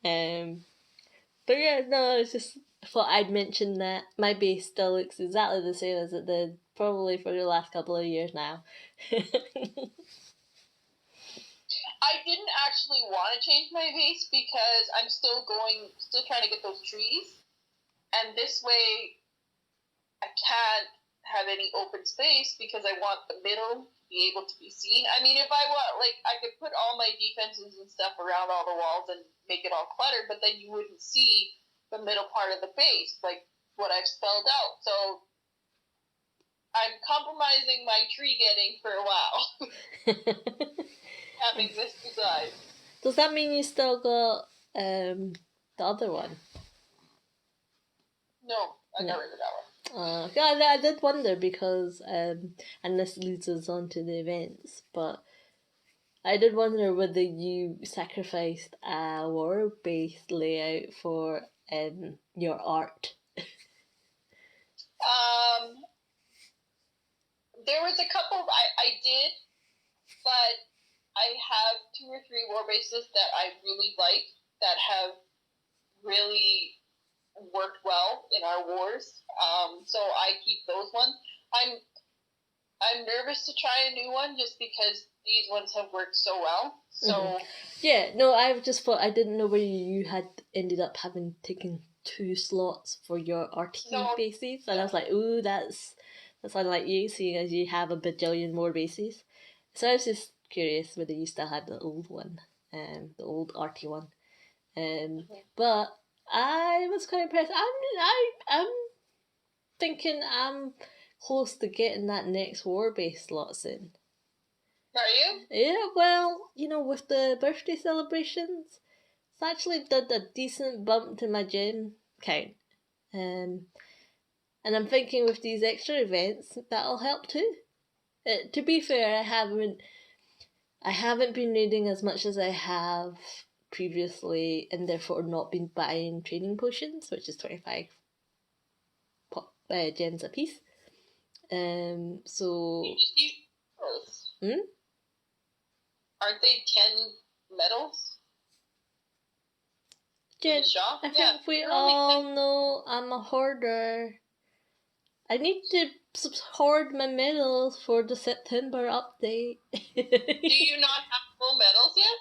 Speaker 2: But yeah, no, it's just thought I'd mention that my base still looks exactly the same as it did probably for the last couple of years now.
Speaker 1: I didn't actually want to change my base because I'm still trying to get those trees, and this way I can't have any open space because I want the middle to be able to be seen. I mean, if I want, like, I could put all my defenses and stuff around all the walls and make it all cluttered, but then you wouldn't see the middle part of the base, like what I've spelled out. So I'm compromising my tree getting for a while. Having this design.
Speaker 2: Does that mean you still got the other one?
Speaker 1: No, I got rid of that one.
Speaker 2: I did wonder because, and this leads us on to the events, but I did wonder whether you sacrificed a war-based layout for your art.
Speaker 1: There was a couple I did, but I have 2 or 3 war bases that I really like that have really worked well in our wars. So I keep those ones. I'm nervous to try a new one just because these ones have worked so well. So
Speaker 2: yeah, no, I just thought I didn't know whether you had ended up having taken 2 slots for your RT bases, and I was like, ooh, that's unlike you, seeing as you have a bajillion more bases. So I was just curious whether you still had the old one, the old RT one. But I was quite impressed. I'm thinking I'm close to getting that next war base slots in.
Speaker 1: Are you?
Speaker 2: Yeah, well, with the birthday celebrations, it's actually did a decent bump to my gym count. And I'm thinking with these extra events, that'll help too. To be fair, I haven't been reading as much as I have previously, and therefore not been buying training potions, which is 25 gems a piece. So.
Speaker 1: You just use those. Aren't they 10 medals?
Speaker 2: Jen, I think we all know I'm a hoarder. I need to hoard my medals for the September update.
Speaker 1: Do you not have full medals yet?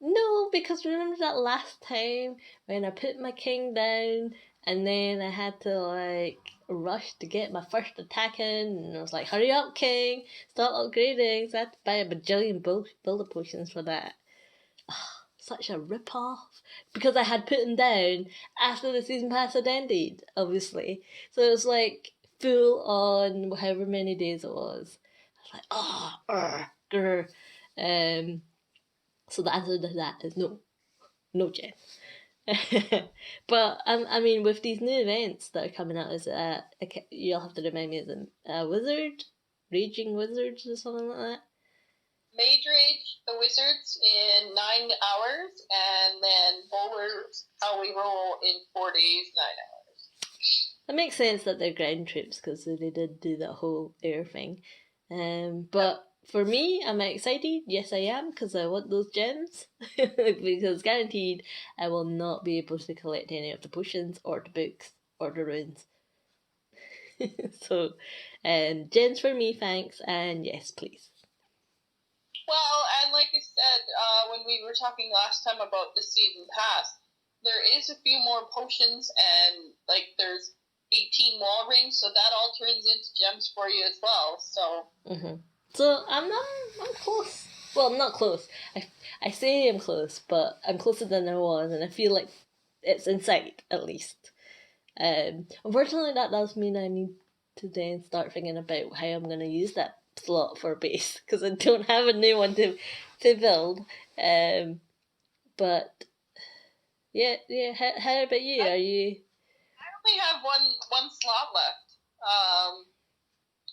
Speaker 2: No, because remember that last time when I put my king down and then I had to rush to get my first attack in, and I was like, hurry up, king, stop upgrading, so I had to buy a bajillion builder potions for that. Such a rip-off, because I had put him down after the season pass had ended, obviously. So it was like full on however many days it was. I was like, grr. So the answer to that is no. No, Jen. But I mean, with these new events that are coming out, you'll have to remind me, is it a wizard? Raging Wizards or something like that?
Speaker 1: Mage Rage the Wizards in 9 hours, and then Bowlers How We Roll in 4 days, 9 hours.
Speaker 2: It makes sense that they're ground troops because they did do that whole air thing. But for me, am I excited? Yes, I am, because I want those gems. Because guaranteed, I will not be able to collect any of the potions or the books or the runes. So, gems for me, thanks, and yes, please.
Speaker 1: Well, and like I said, when we were talking last time about the season pass, there is a few more potions, and there's 18 wall rings, so that all turns into gems for you as well. So.
Speaker 2: So I'm close. Well, I'm not close. I say I'm close, but I'm closer than I was, and I feel like it's in sight at least. Unfortunately, that does mean I need to then start thinking about how I'm going to use that slot for base, because I don't have a new one to build. But yeah. How about you? Are you?
Speaker 1: I only have one slot left.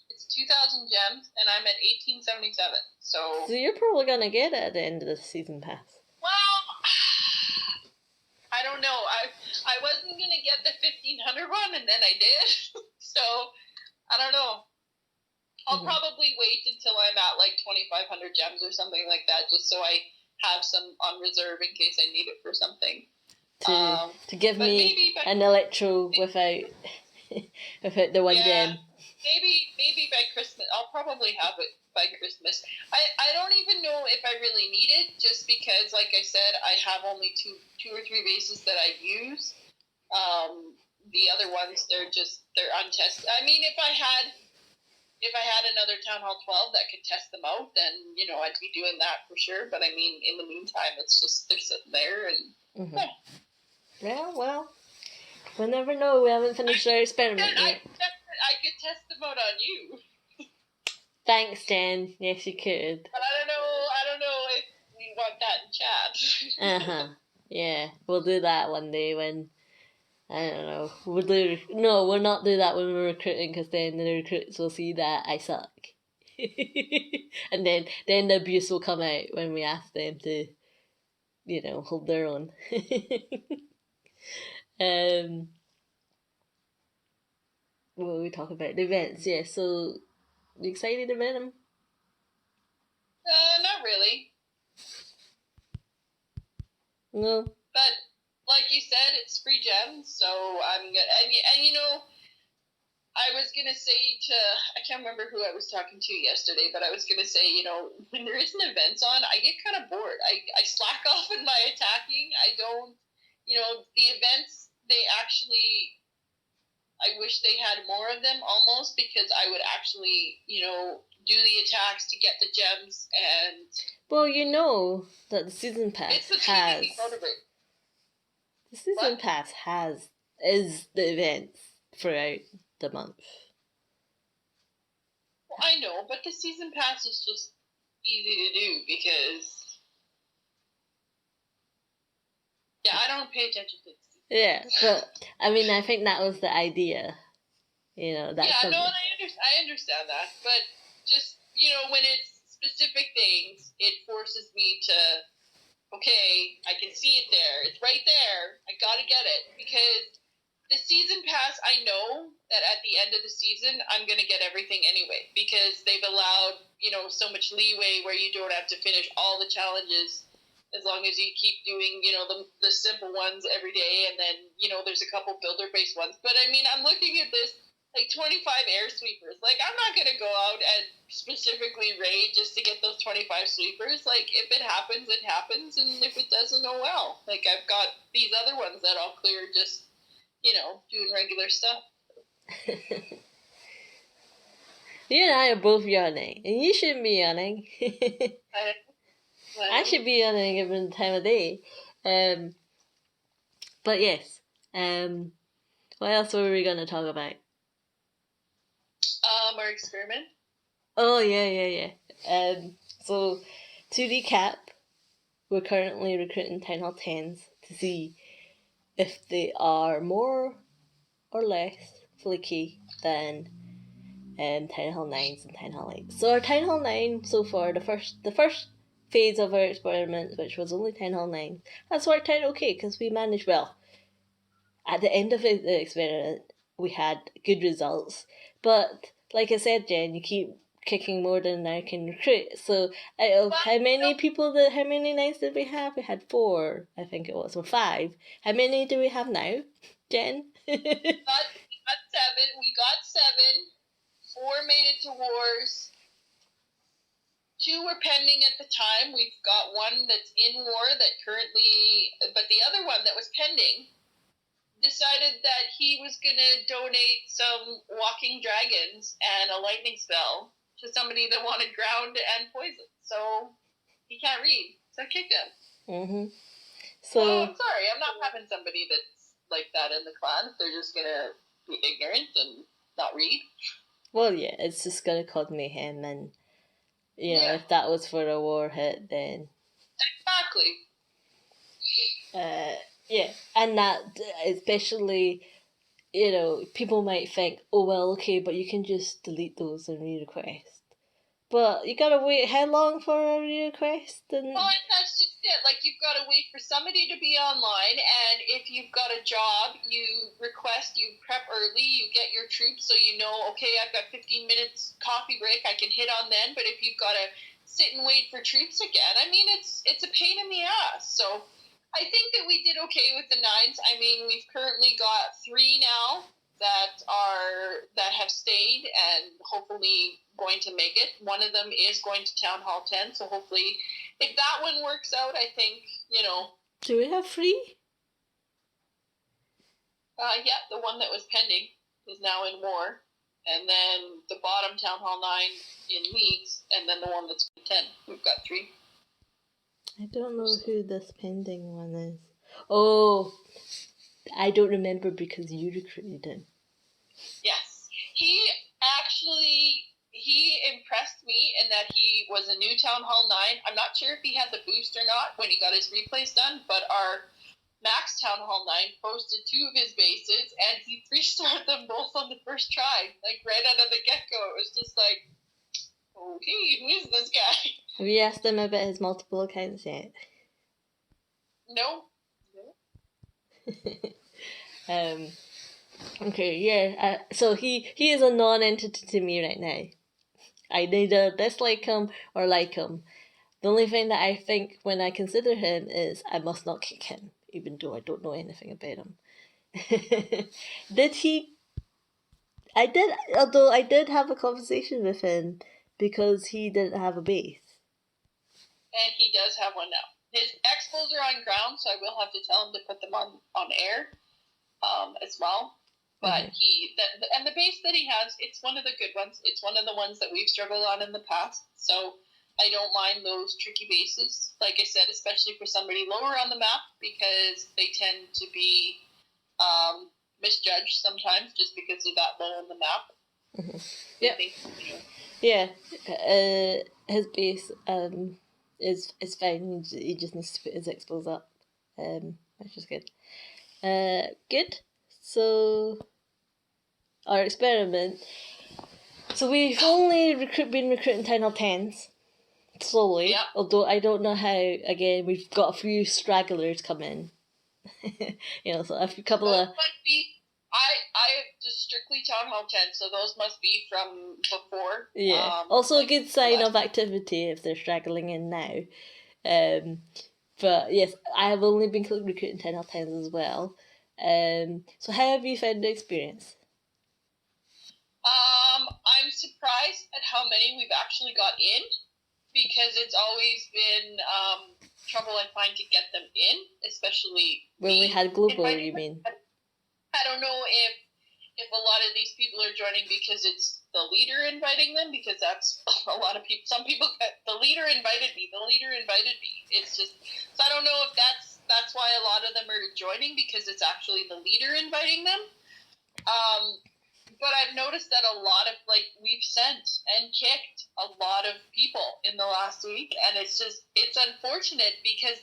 Speaker 1: It's 2,000 gems, and I'm at 1877. So
Speaker 2: you're probably gonna get it at the end of the season pass.
Speaker 1: Well, I don't know. I wasn't gonna get the 1,500 one, and then I did. So I don't know. I'll probably wait until I'm at 2,500 gems or something like that, just so I have some on reserve in case I need it for something.
Speaker 2: To give me an electro without the one gem.
Speaker 1: Maybe by Christmas. I'll probably have it by Christmas. I don't even know if I really need it, just because, like I said, I have only two or three bases that I use. The other ones, they're untested. I mean, if I had another Town Hall 12 that could test them out, then, I'd be doing that for sure. But I mean, in the meantime, it's just, they're sitting there and...
Speaker 2: Mm-hmm. Yeah, well, we'll never know. We haven't finished our experiment yet.
Speaker 1: I could test them out on you.
Speaker 2: Thanks, Jen. Yes, you could.
Speaker 1: But I don't know if we want that in chat.
Speaker 2: Yeah, we'll do that one day when... I don't know. We'll not do that when we're recruiting, because then the recruits will see that I suck. And then the abuse will come out when we ask them to, hold their own. What we talk about? The events, yeah. So, you excited about them?
Speaker 1: Not really.
Speaker 2: No.
Speaker 1: But, like you said, it's free gems, so I'm good. And I was going to say I can't remember who I was talking to yesterday, but I was going to say, when there isn't events on, I get kind of bored. I slack off in my attacking. I don't, the events, they actually, I wish they had more of them almost, because I would actually, do the attacks to get the gems and...
Speaker 2: Well, that the season pass has... The season pass is the events throughout the month.
Speaker 1: Well, I know, but the season pass is just easy to do because... Yeah, I don't pay attention to it.
Speaker 2: Yeah, but, I mean, I think that was the idea. That's something.
Speaker 1: I understand that, but just, when it's specific things, it forces me to... Okay, I can see it there. It's right there. I gotta get it. Because the season pass, I know that at the end of the season, I'm gonna get everything anyway. Because they've allowed, so much leeway where you don't have to finish all the challenges as long as you keep doing, the simple ones every day. And then, there's a couple builder-based ones. But I mean, I'm looking at this, like 25 air sweepers. Like, I'm not gonna go out and specifically raid just to get those 25 sweepers. Like, if it happens, it happens, and if it doesn't, oh well. Like, I've got these other ones that I'll clear just, doing regular stuff.
Speaker 2: You and I are both yawning, and you shouldn't be yawning. I should be yawning given the time of day. But yes, what else were we going to talk about?
Speaker 1: Our experiment.
Speaker 2: Oh, yeah. So, to recap, we're currently recruiting Town Hall 10s to see if they are more or less flaky than Town Hall 9s and Town Hall 8s. So our Town Hall 9 so far, the first phase of our experiment, which was only Town Hall 9, has worked out okay, because we managed well. At the end of the experiment, we had good results, but like I said, Jen, you keep kicking more than I can recruit. So out of how many 9s did we have? We had 4, I think it was, or 5. How many do we have now, Jen?
Speaker 1: We got 7. 4 made it to wars. 2 were pending at the time. We've got 1 that's in war that currently, but the other one that was pending decided that he was going to donate some walking dragons and a lightning spell to somebody that wanted ground and poison. So he can't read. So I kicked him.
Speaker 2: Mm-hmm.
Speaker 1: So I'm sorry. I'm not having somebody that's like that in the clan. They're just going to be ignorant and not read.
Speaker 2: Well, yeah, it's just going to cause mayhem, and, if that was for a war hit, then...
Speaker 1: Exactly.
Speaker 2: Yeah, and that, especially, people might think, oh, well, okay, but you can just delete those and re-request. But you gotta wait how long for a re-request?
Speaker 1: Well, that's just it. Like, you've got to wait for somebody to be online, and if you've got a job, you request, you prep early, you get your troops, so okay, I've got 15 minutes coffee break, I can hit on then, but if you've got a sit and wait for troops again. I mean, it's a pain in the ass. So I think that we did okay with the 9s. I mean, we've currently got 3 now that have stayed and hopefully going to make it. One of them is going to Town Hall 10, so hopefully if that one works out, I think,
Speaker 2: Do we have 3?
Speaker 1: Yeah, the one that was pending is now in war, and then the bottom Town Hall 9 in leagues, and then the one that's 10. We've got 3.
Speaker 2: I don't know who this pending one is. Oh, I don't remember because you recruited him.
Speaker 1: Yes. He impressed me in that he was a new Town Hall 9. I'm not sure if he had the boost or not when he got his replays done, but our Max Town Hall 9 posted 2 of his bases, and he 3-starred them both on the first try. Like, right out of the get-go, it was just like, okay, who is this guy?
Speaker 2: Have you asked him about his multiple accounts yet?
Speaker 1: No.
Speaker 2: Okay, yeah. So he is a non-entity to me right now. I neither dislike him or like him. The only thing that I think when I consider him is I must not kick him, even though I don't know anything about him. Although I did have a conversation with him because he didn't have a base.
Speaker 1: And he does have one now. His expos are on ground, so I will have to tell him to put them on air as well. But and the base that he has, it's one of the good ones. It's one of the ones that we've struggled on in the past. So I don't mind those tricky bases. Like I said, especially for somebody lower on the map, because they tend to be misjudged sometimes just because they're that low on the map.
Speaker 2: Yeah. His base is fine. He just needs to put his expos up, which is good. Good. So, our experiment. So we've only been recruiting Town Hall 10s, slowly.
Speaker 1: Yeah.
Speaker 2: Although I don't know how, again, we've got a few stragglers come in. So a couple of...
Speaker 1: Might be, I just strictly Town Hall 10, so those must be from before.
Speaker 2: Yeah. Also a good sign of activity if they're straggling in now. But yes, I have only been recruiting Town Hall 10s as well. So how have you found the experience?
Speaker 1: I'm surprised at how many we've actually got in, because it's always been trouble I find to get them in, especially
Speaker 2: when we had global. You mean?
Speaker 1: I don't know if a lot of these people are joining because it's the leader inviting them, because that's a lot of people. Some people get the leader invited me. The leader invited me. It's just, so I don't know if that's why a lot of them are joining, because it's actually the leader inviting them. But I've noticed that a lot of, we've sent and kicked a lot of people in the last week, and it's unfortunate because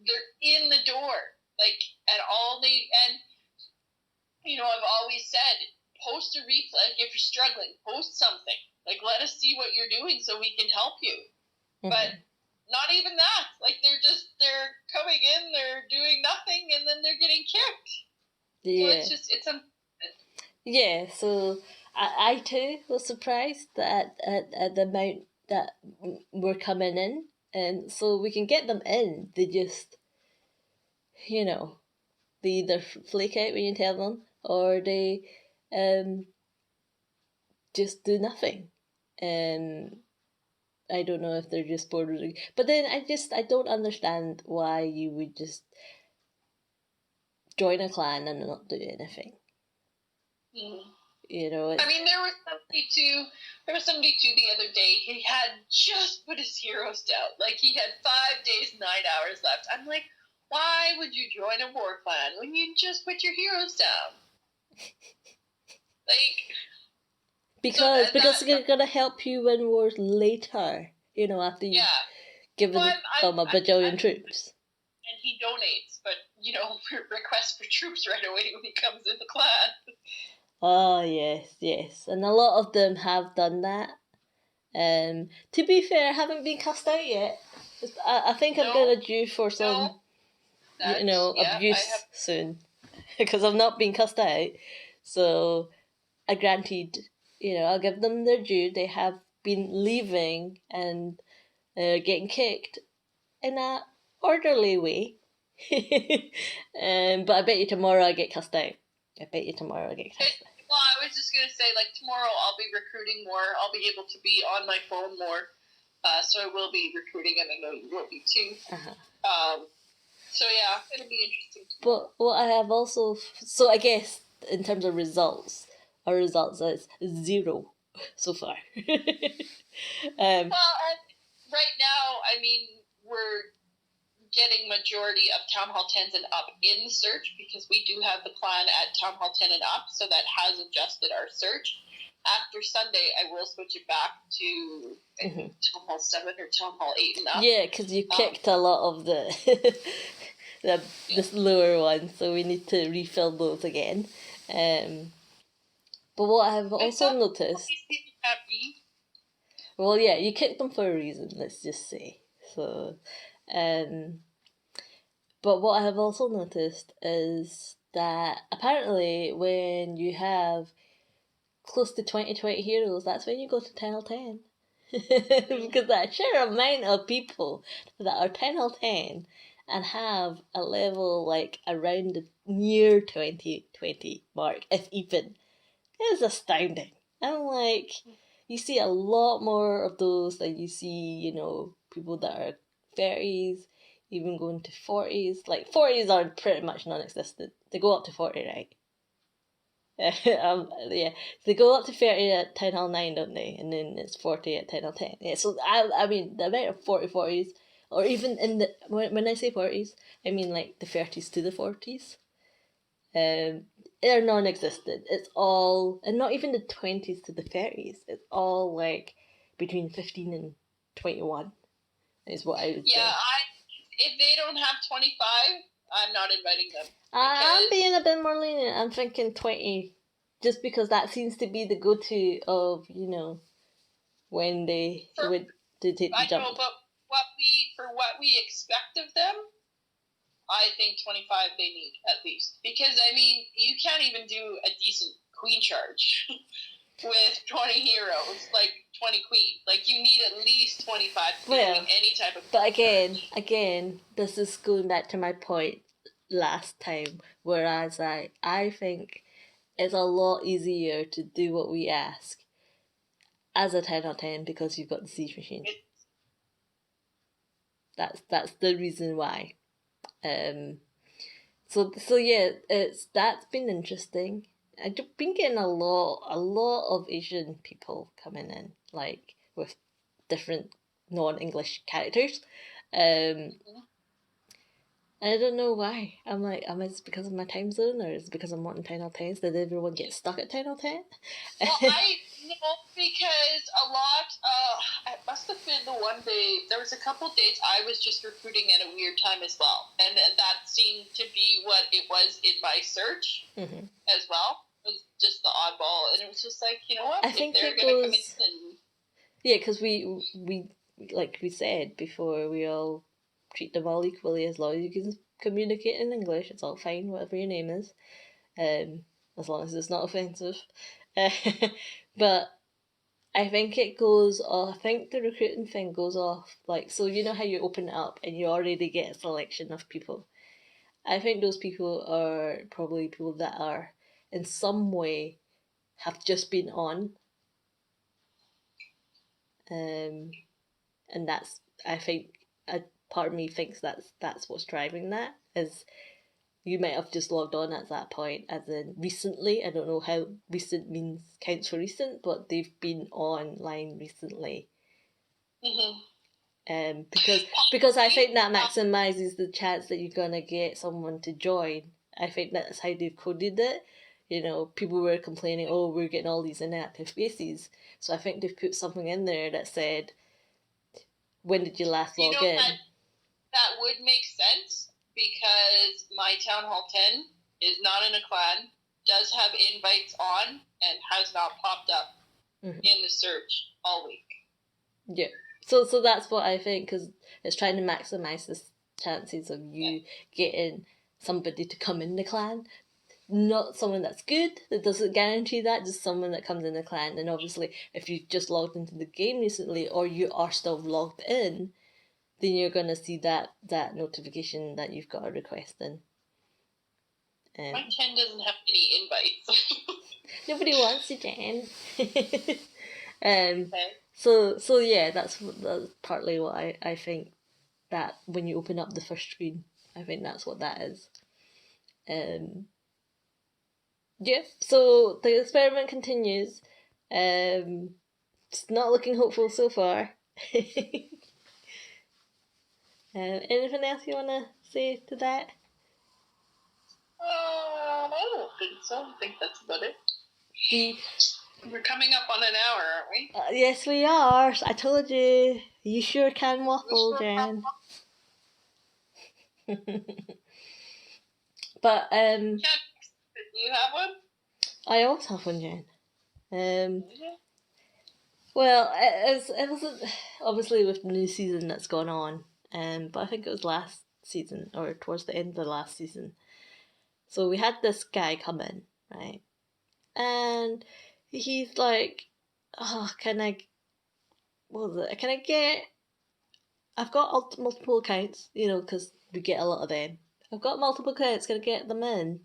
Speaker 1: they're in the door, I've always said, post a replay, if you're struggling, post something, let us see what you're doing so we can help you. Mm-hmm. But not even that, they're coming in, they're doing nothing, and then they're getting kicked.
Speaker 2: Yeah.
Speaker 1: So it's unfortunate.
Speaker 2: Yeah, so I too was surprised at the amount that were coming in, and so we can get them in. They just, they either flake out when you tell them, or they just do nothing. I don't know if they're just bored, but then I don't understand why you would just join a clan and not do anything.
Speaker 1: Mm.
Speaker 2: I
Speaker 1: mean, there was somebody too the other day. He had just put his heroes down. He had 5 days, 9 hours left. I'm like, why would you join a war clan when you just put your heroes down?
Speaker 2: Because it's gonna help you win wars later. After you've given them a bajillion troops.
Speaker 1: And he donates, but requests for troops right away when he comes in the clan.
Speaker 2: Oh, yes. And a lot of them have done that. To be fair, I haven't been cast out yet. I think I'm going to due for some, abuse soon. Because I've not been cast out. So, granted, I'll give them their due. They have been leaving and getting kicked in a orderly way. But I bet you tomorrow I get cussed out.
Speaker 1: Well, I was just gonna say, like, tomorrow I'll be recruiting more. I'll be able to be on my phone more, so I will be recruiting, and I know you will be too. So yeah, it'll be interesting.
Speaker 2: But what I have also, so I guess in terms of results, our results is 0 so far.
Speaker 1: Well, right now, I mean, we're getting majority of Town Hall 10s and up in the search because we do have the plan at Town Hall 10 and up, so that has adjusted our search. After Sunday, I will switch it back to Town Hall 7 or Town Hall 8 and up.
Speaker 2: Yeah, because you kicked a lot of the the lower ones, so we need to refill those again. But what I have also noticed... Well, yeah, you kicked them for a reason, let's just say. So, but what I have also noticed is that apparently when you have close to 20 heroes, that's when you go to 10 10. Because that sheer amount of people that are 10 10 and have a level like around the near 20 mark, if even, is astounding. And like, you see a lot more of those than you see, people that are 30s, even going to 40s. Like, 40s are pretty much non-existent. They go up to 40, right? Yeah, they go up to 30 at 10 Hall 9, don't they? And then it's 40 at 10 Hall 10. Yeah, so I mean, the amount of 40s, or even in the, when I say 40s, I mean like the 30s to the 40s. They're non-existent. It's all, and not even the 20s to the 30s. It's all like between 15 and 21 is what I would say.
Speaker 1: Yeah, if they don't have 25, I'm not inviting them.
Speaker 2: I'm being a bit more lenient. I'm thinking 20, just because that seems to be the go-to of, when they would take the jump.
Speaker 1: I know, but for what we expect of them, I think 25 they need at least. Because, I mean, you can't even do a decent queen charge with 20 heroes, like 20 queens. Like, you need at least 25 to be doing any type of...
Speaker 2: But again, this is going back to my point last time, whereas I think it's a lot easier to do what we ask as a 10 out of 10 because you've got the siege machine. That's the reason why. So yeah, that's been interesting. I've been getting a lot of Asian people coming in, like with different non-English characters. I don't know why. I'm like, am it because of my time zone, or is it because I'm wanting 10 out of 10s? Did everyone get stuck at 10 out of 10?
Speaker 1: Well, I know because a lot, it must have been the one day, there was a couple dates I was just recruiting at a weird time as well. And that seemed to be what it was in my search as well. It was just the oddball. And it was just like, you know what?
Speaker 2: I think
Speaker 1: they're going to come in and...
Speaker 2: Yeah, because we, like we said before, we all treat them all equally as long as you can communicate in English. It's all fine, whatever your name is, as long as it's not offensive. But I think it goes off. I think the recruiting thing goes off, like, so you know how you open it up and you already get a selection of people. I think those people are probably people that are in some way have just been on. And that's, I think, a part of me thinks that's what's driving that, is you might have just logged on at that point, as in recently. I don't know how recent counts for recent, but they've been online recently. Because I think that maximizes the chance that you're gonna get someone to join. I think that's how they've coded it. People were complaining, oh, we're getting all these inactive faces. So I think they've put something in there that said, when did you last log in?
Speaker 1: That would make sense, because my Town Hall 10 is not in a clan, does have invites on, and has not popped up in the search all week.
Speaker 2: Yeah. So that's what I think, because it's trying to maximise the chances of you getting somebody to come in the clan. not someone that's good. That doesn't guarantee that. Just someone that comes in the clan. And obviously, if you just logged into the game recently, or you are still logged in, then you're gonna see that notification that you've got a request in.
Speaker 1: My Jen doesn't have any invites.
Speaker 2: Nobody wants you, Jen.
Speaker 1: Okay.
Speaker 2: So yeah, that's partly what I think, that when you open up the first screen, I think that's what that is. Yeah, so the experiment continues. It's not looking hopeful so far. Anything else you want to say to that?
Speaker 1: I don't think so. I think that's about it.
Speaker 2: The
Speaker 1: We're coming up on an hour, aren't we?
Speaker 2: yes, we are. I told you. You sure can waffle, Jen. But
Speaker 1: Do you have one?
Speaker 2: I also have one, Jen. Well, it wasn't obviously with the new season that's gone on, but I think it was last season or towards the end of the last season. So we had this guy come in, right, and he's like, "Oh, can I? What was it? Can I get? I've got multiple accounts, because we get a lot of them. I've got multiple accounts. Can I get them in?"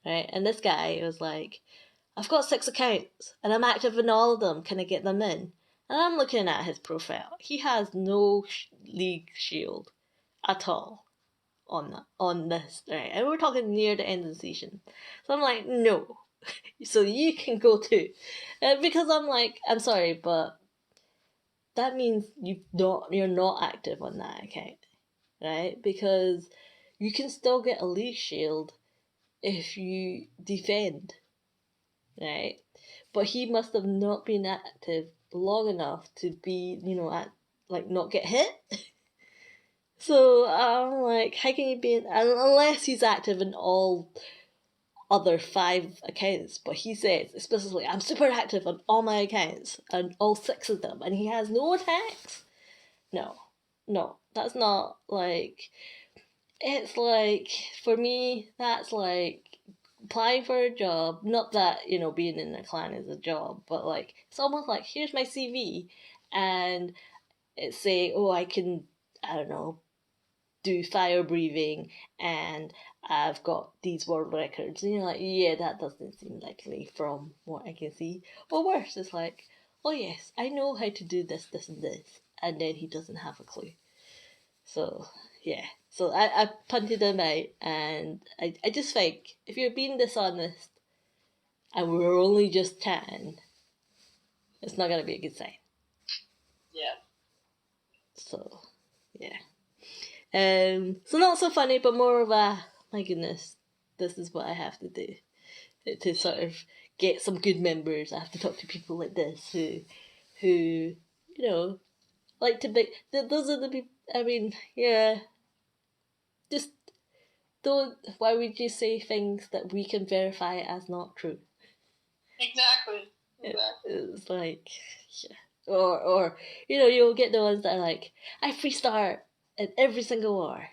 Speaker 2: Right, and this guy was like, "I've got 6 accounts and I'm active in all of them. Can I get them in?" And I'm looking at his profile. He has no league shield at all on this, right? And we're talking near the end of the season. So I'm like, no. So you can go too. Because I'm like, I'm sorry, but that means you're not active on that account, right? Because you can still get a league shield if you defend, right? But he must have not been active long enough to be, not get hit. So I'm like, how can you be unless he's active in all other 5 accounts? But he says explicitly, I'm super active on all my accounts and all 6 of them, and he has no attacks. No, that's not like. It's like, for me, that's like applying for a job. Not that, being in a clan is a job, but like, it's almost like, here's my CV, and it's saying, oh, I can, I don't know, do fire breathing, and I've got these world records. And you're like, yeah, that doesn't seem likely from what I can see. Or worse, it's like, oh yes, I know how to do this, this, and this. And then he doesn't have a clue. So, yeah. So I punted him out, and I just think, if you're being dishonest and we're only just chatting, it's not going to be a good sign.
Speaker 1: Yeah.
Speaker 2: So, yeah. So not so funny, but more of a, my goodness, this is what I have to do to sort of get some good members. I have to talk to people like this who like to be. Those are the people. I mean, yeah. Just don't. Why would you say things that we can verify as not true?
Speaker 1: Exactly.
Speaker 2: It's like, yeah. Or you'll get the ones that are like, I free start in every single war.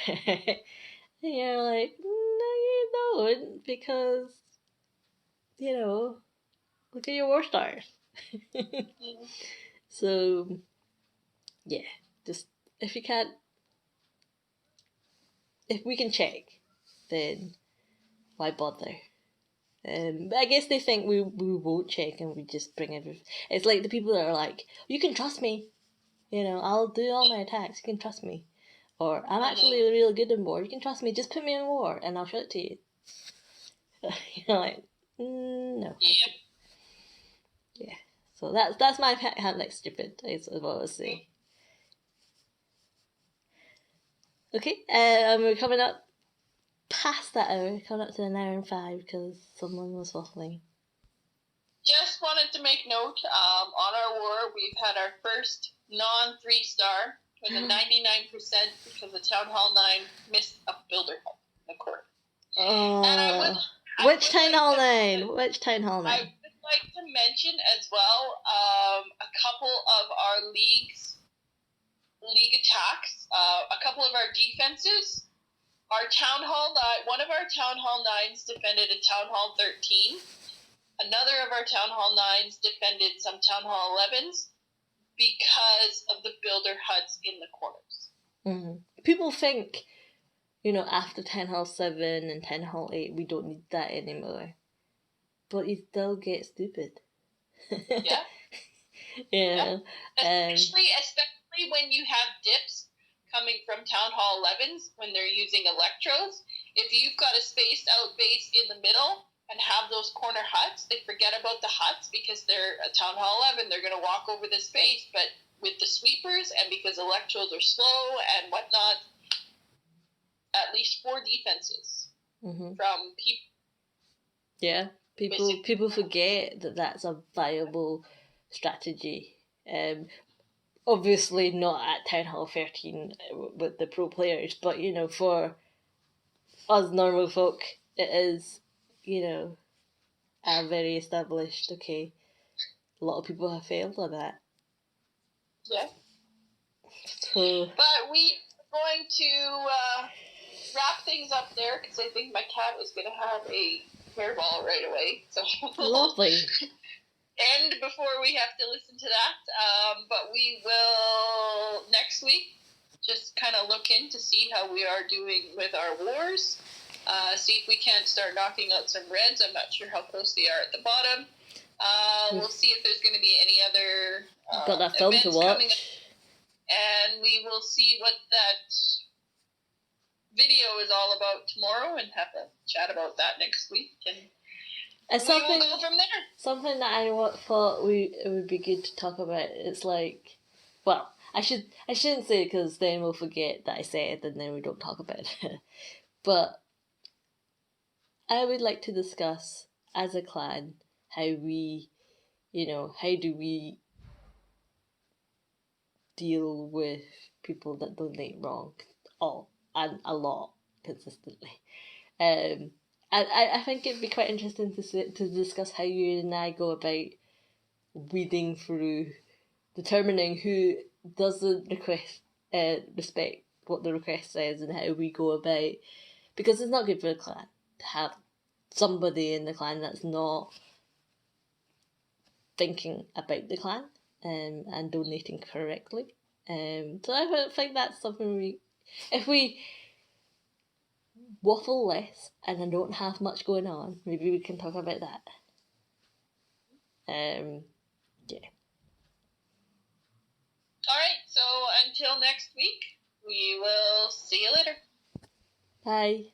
Speaker 2: And you're like, no, you don't, because, look at your war stars. So, yeah, just, if we can check, then why bother? I guess they think we won't check and we just bring everything. It's like the people that are like, you can trust me, I'll do all my attacks, you can trust me. Or, I'm actually really good in war, you can trust me, just put me in war and I'll show it to you. You're like, no.
Speaker 1: Yep.
Speaker 2: Yeah. So that's my hand like stupid, is what I was saying. Okay, we're coming up past that hour, coming up to an hour and 5 because someone was waffling.
Speaker 1: Just wanted to make note, on our war, we've had our first non 3-star with a 99% because the Town Hall 9 missed a builder home in the court.
Speaker 2: Oh, which Town Hall 9? Which Town Hall 9?
Speaker 1: I would like to mention as well, a couple of our league attacks, a couple of our defenses Our Town Hall 9, one of our Town Hall 9s defended a Town Hall 13. Another of our Town Hall 9s defended some Town Hall 11s because of the builder huts in the corners.
Speaker 2: Mm-hmm. People think, after 10 Hall 7 and 10 Hall 8, we don't need that anymore. But you still get stupid.
Speaker 1: Yeah.
Speaker 2: Yeah.
Speaker 1: Especially when you have dips coming from Town Hall 11s when they're using electrodes. If you've got a spaced out base in the middle and have those corner huts, they forget about the huts because they're a Town Hall 11. They're going to walk over the space, but with the sweepers and because electrodes are slow and whatnot, at least 4 defenses from people.
Speaker 2: Yeah, people forget that that's a viable strategy. Obviously not at Town Hall 13 with the pro players, but for us normal folk, it is, a very established. Okay, a lot of people have failed on that.
Speaker 1: Yeah.
Speaker 2: So,
Speaker 1: but we're going to wrap things up there because I think my cat is going to have a hairball right away. So
Speaker 2: lovely.
Speaker 1: End before we have to listen to that. But we will next week just kind of look in to see how we are doing with our wars. See if we can't start knocking out some reds. I'm not sure how close they are at the bottom. We'll see if there's going to be any other
Speaker 2: got that film to watch. Coming up.
Speaker 1: And we will see what that video is all about tomorrow and have a chat about that next week. And we will go from there.
Speaker 2: Something that I thought it would be good to talk about. It's like, well, I shouldn't say it because then we'll forget that I said it and then we don't talk about it. But I would like to discuss as a clan how we, how do we deal with people that donate wrong, and a lot consistently. And I think it'd be quite interesting to discuss how you and I go about weeding through, determining who doesn't respect what the request says and how we go about, because it's not good for the clan to have somebody in the clan that's not thinking about the clan and donating correctly. So I think that's something if we waffle less and I don't have much going on, maybe we can talk about that. Yeah.
Speaker 1: Alright, so until next week, we will see you later.
Speaker 2: Bye.